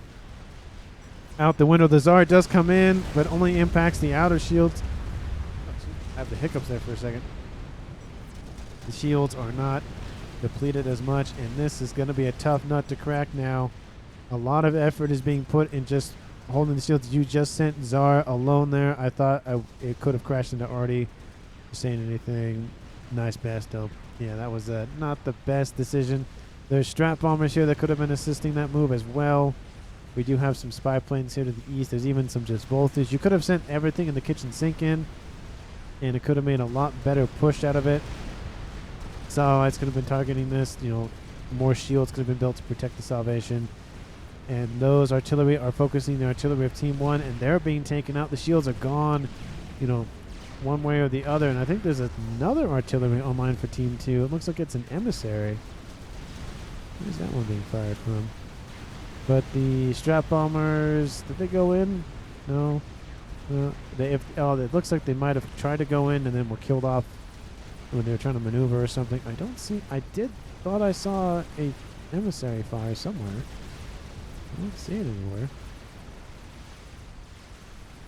Out the window. The Tsar does come in, but only impacts the outer shields. I have the hiccups there for a second. The shields are not depleted as much, and this is going to be a tough nut to crack now. A lot of effort is being put in just holding the shields. You just sent Tsar alone there. I thought it could have crashed into Artie. Saying anything. Nice pass dump. Yeah, that was not the best decision. There's strap bombers here that could have been assisting that move as well. We do have some spy planes here to the east. There's even some just voltage. You could have sent everything in the kitchen sink in, and it could have made a lot better push out of it. So it's going to have been targeting this. You know, more shields could have been built to protect the Salvation. And those artillery are focusing the artillery of Team 1, and they're being taken out. The shields are gone, you know, one way or the other. And I think there's another artillery online for Team 2. It looks like it's an emissary. Where's that one being fired from? But the strap bombers, did they go in? No. It looks like they might have tried to go in and then were killed off when they were trying to maneuver or something. I don't see. Thought I saw a emissary fire somewhere. I don't see it anywhere.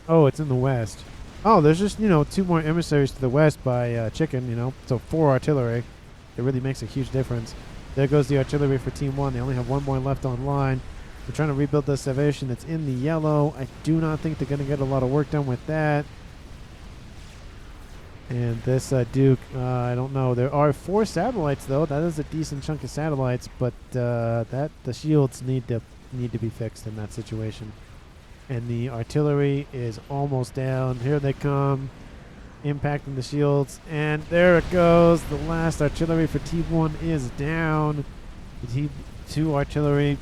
Oh, it's in the west. Oh, there's just, you know, 2 more emissaries to the west by Chicken, you know. So 4 artillery. It really makes a huge difference. There goes the artillery for Team 1. They only have 1 more left online. They're trying to rebuild the Salvation that's in the yellow. I do not think they're going to get a lot of work done with that. And this Duke, I don't know. There are 4 satellites, though. That is a decent chunk of satellites, but the shields need to be fixed in that situation. And the artillery is almost down. Here they come, impacting the shields. And there it goes. The last artillery for Team 1 is down. The Team 2 artillery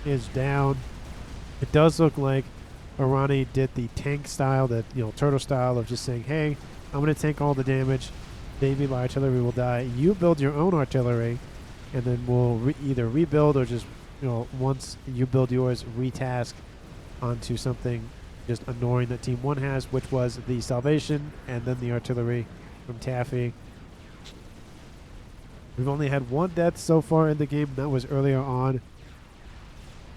is down. It does look like Irani did the tank style, that, you know, turtle style of just saying, hey, I'm going to tank all the damage. Maybe my artillery will die. You build your own artillery, and then we'll either rebuild or just, you know, once you build yours, retask onto something just annoying that Team 1 has, which was the Salvation and then the artillery from Taffy. We've only had 1 death so far in the game. That was earlier on.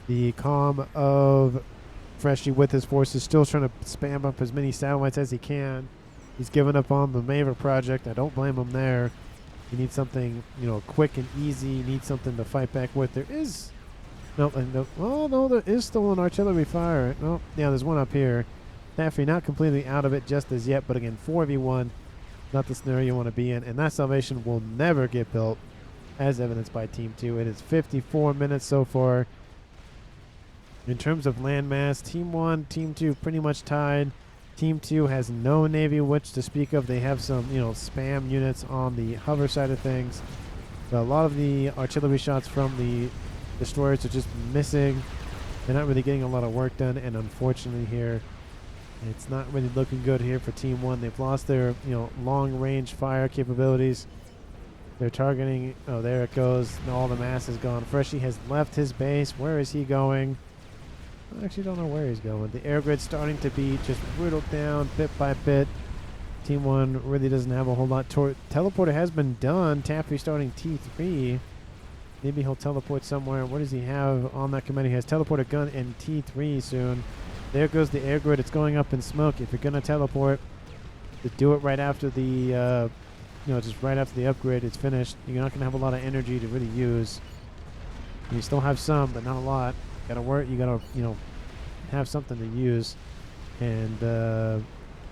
The comm of Freshie with his forces still trying to spam up as many satellites as he can. He's given up on the Maver project. I don't blame him there. He needs something, you know, quick and easy. He needs something to fight back with. There is... No, oh, no, there is still an artillery fire. No, yeah, there's one up here. Taffy not completely out of it just as yet, but again, 4v1. Not the scenario you want to be in. And that Salvation will never get built, as evidenced by Team 2. It is 54 minutes so far. In terms of landmass, Team 1, Team 2 pretty much tied. Team 2 has no Navy Witch to speak of. They have some, you know, spam units on the hover side of things. But a lot of the artillery shots from the destroyers are just missing. They're not really getting a lot of work done, and unfortunately here, it's not really looking good here for Team 1. They've lost their, you know, long-range fire capabilities. They're targeting... Oh, there it goes. All the mass is gone. Freshie has left his base. Where is he going? I actually don't know where he's going. The air grid's starting to be just whittled down bit by bit. Team 1 really doesn't have a whole lot. Teleporter has been done. Taffy starting T3. Maybe he'll teleport somewhere. What does he have on that command? He has teleporter gun and T3 soon. There goes the air grid. It's going up in smoke. If you're going to teleport, to do it right after the, you know, just right after the upgrade is finished. You're not going to have a lot of energy to really use. You still have some, but not a lot. Gotta work. You gotta, you know, have something to use. And I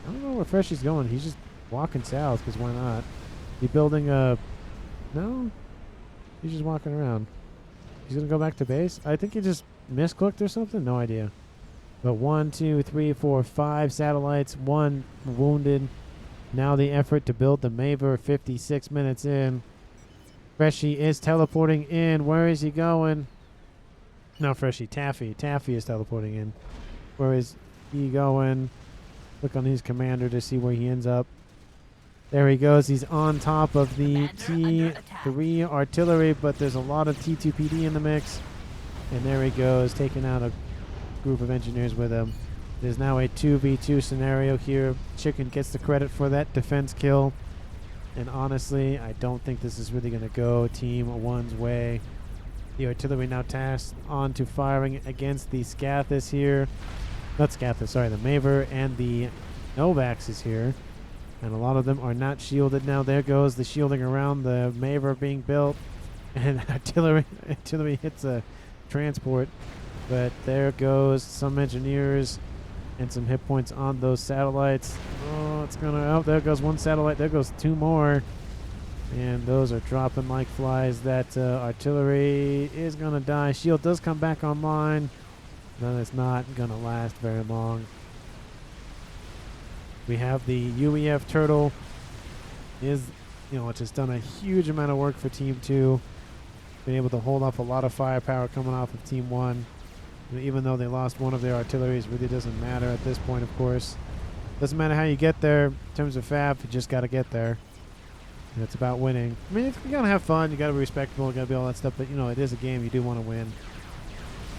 don't know where Freshie's going. He's just walking south because why not? He building a... No, he's just walking around. He's gonna go back to base. I think he just misclicked or something. No idea. But 1, 2, 3, 4, 5 satellites. 1 wounded. Now the effort to build the Maver. 56 minutes in. Freshie is teleporting in. Where is he going? Not Freshie, Taffy. Taffy is teleporting in. Where is he going? Look on his commander to see where he ends up. There he goes. He's on top of the T3 artillery, but there's a lot of T2PD in the mix. And there he goes, taking out a group of engineers with him. There's now a 2v2 scenario here. Chicken gets the credit for that defense kill. And honestly, I don't think this is really going to go Team 1's way. The artillery now tasked on to firing against the Scathis here. Not Scathis, sorry, the Maver and the Novax is here. And a lot of them are not shielded now. There goes the shielding around the Maver being built. And artillery hits a transport. But there goes some engineers and some hit points on those satellites. Oh, it's gonna, oh, there goes one satellite. There goes two more. And those are dropping like flies. That artillery is gonna die. Shield does come back online. But it's not gonna last very long. We have the UEF Turtle is, just done a huge amount of work for Team 2. Been able to hold off a lot of firepower coming off of Team 1. Even though they lost one of their artilleries, really doesn't matter at this point, of course. Doesn't matter how you get there in terms of FAF, you just got to get there. And it's about winning. I mean, you got to have fun, you got to be respectable, you got to be all that stuff, but, it is a game, you do want to win.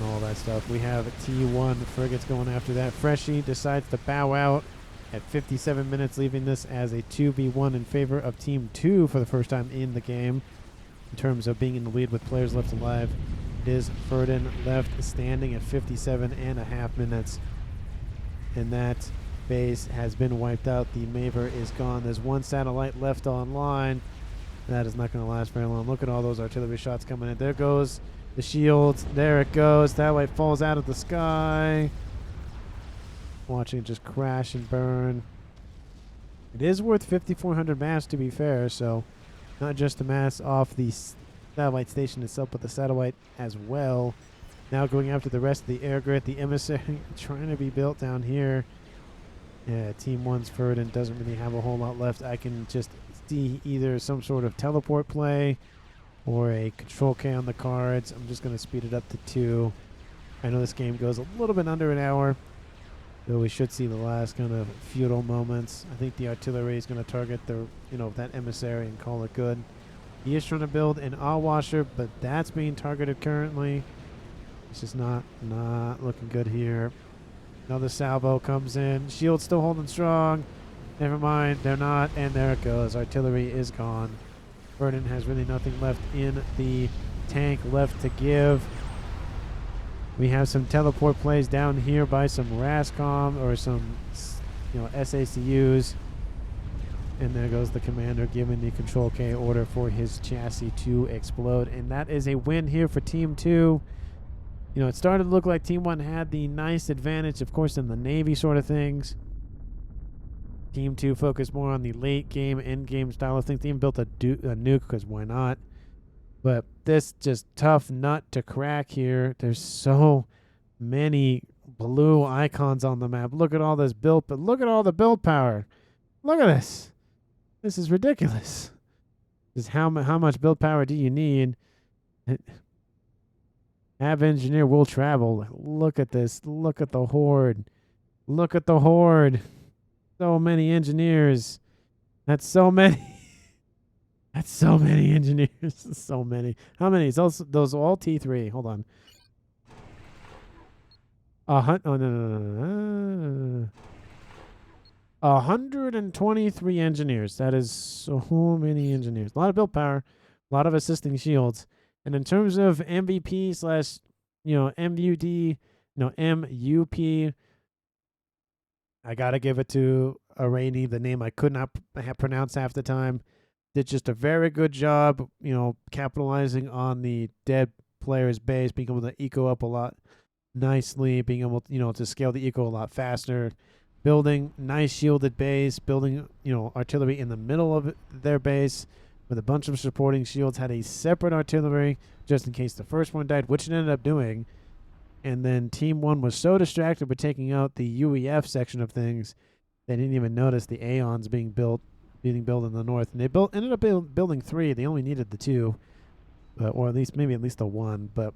And all that stuff. We have T1 frigates going after that. Freshie decides to bow out at 57 minutes, leaving this as a 2v1 in favor of Team 2 for the first time in the game. In terms of being in the lead with players left alive, it is Ferdin left standing at 57.5 minutes. And that base has been wiped out. The Maver is gone. There's one satellite left online. That is not going to last very long. Look at all those artillery shots coming in. There goes the shields. There it goes. Satellite falls out of the sky. Watching it just crash and burn. It is worth 5,400 mass, to be fair, so not just the mass off the satellite station itself, but the satellite as well. Now going after the rest of the air grid, the emissary trying to be built down here. Yeah, Team 1's Ferdin doesn't really have a whole lot left. I can just see either some sort of teleport play or a control K on the cards. I'm just going to speed it up to 2. I know this game goes a little bit under an hour, so we should see the last kind of feudal moments. I think the artillery is going to target the, that emissary and call it good. He is trying to build an All-Washer, but that's being targeted currently. It's just not looking good here. Another salvo comes in. Shield still holding strong. Never mind, they're not, and there it goes. Artillery is gone. Ferdin has really nothing left in the tank left to give. We have some teleport plays down here by some RASCOM or some, SACUs. And there goes the commander giving the Control K order for his chassis to explode. And that is a win here for Team 2. It started to look like Team 1 had the nice advantage, of course, in the Navy sort of things. Team 2 focused more on the late game, end game style of things. They even built a nuke, because why not? But this just tough nut to crack here. There's so many blue icons on the map. Look at all this build, but look at all the build power. Look at this. This is ridiculous. Just how much build power do you need? Have engineer will travel. Look at this. Look at the horde. Look at the horde. So many engineers. That's so many. That's so many engineers. So many. How many? Those all T3. Hold on. Oh, no. 123 engineers. That is so many engineers. A lot of build power. A lot of assisting shields. And in terms of MVP slash, MUD, MUP, I got to give it to Arani, the name I could not pronounce half the time. Did just a very good job, capitalizing on the dead player's base, being able to eco up a lot nicely, being able, to scale the eco a lot faster, building nice shielded base, building, artillery in the middle of their base with a bunch of supporting shields, had a separate artillery just in case the first one died, which it ended up doing. And then Team 1 was so distracted with taking out the UEF section of things, they didn't even notice the Aeons being built being built in the north. And they ended up building 3. They only needed the 2, or at least the 1. But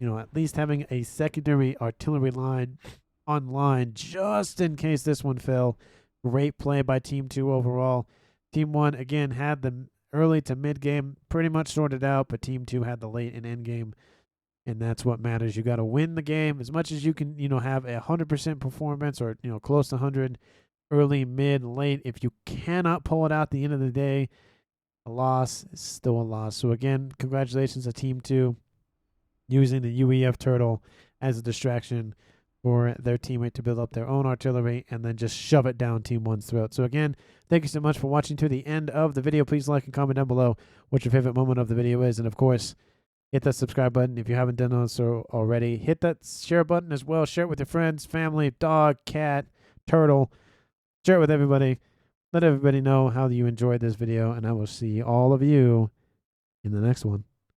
at least having a secondary artillery line online just in case this one fell. Great play by Team 2 overall. Team 1 again had the early to mid game pretty much sorted out, but Team 2 had the late and end game. And that's what matters. You got to win the game as much as you can, have 100% performance or, close to 100 early, mid, late. If you cannot pull it out at the end of the day, a loss is still a loss. So, again, congratulations to Team 2 using the UEF Turtle as a distraction for their teammate to build up their own artillery and then just shove it down Team 1's throat. So, again, thank you so much for watching to the end of the video. Please like and comment down below what your favorite moment of the video is. And, of course, hit that subscribe button if you haven't done so already. Hit that share button as well. Share it with your friends, family, dog, cat, turtle. Share it with everybody. Let everybody know how you enjoyed this video, and I will see all of you in the next one.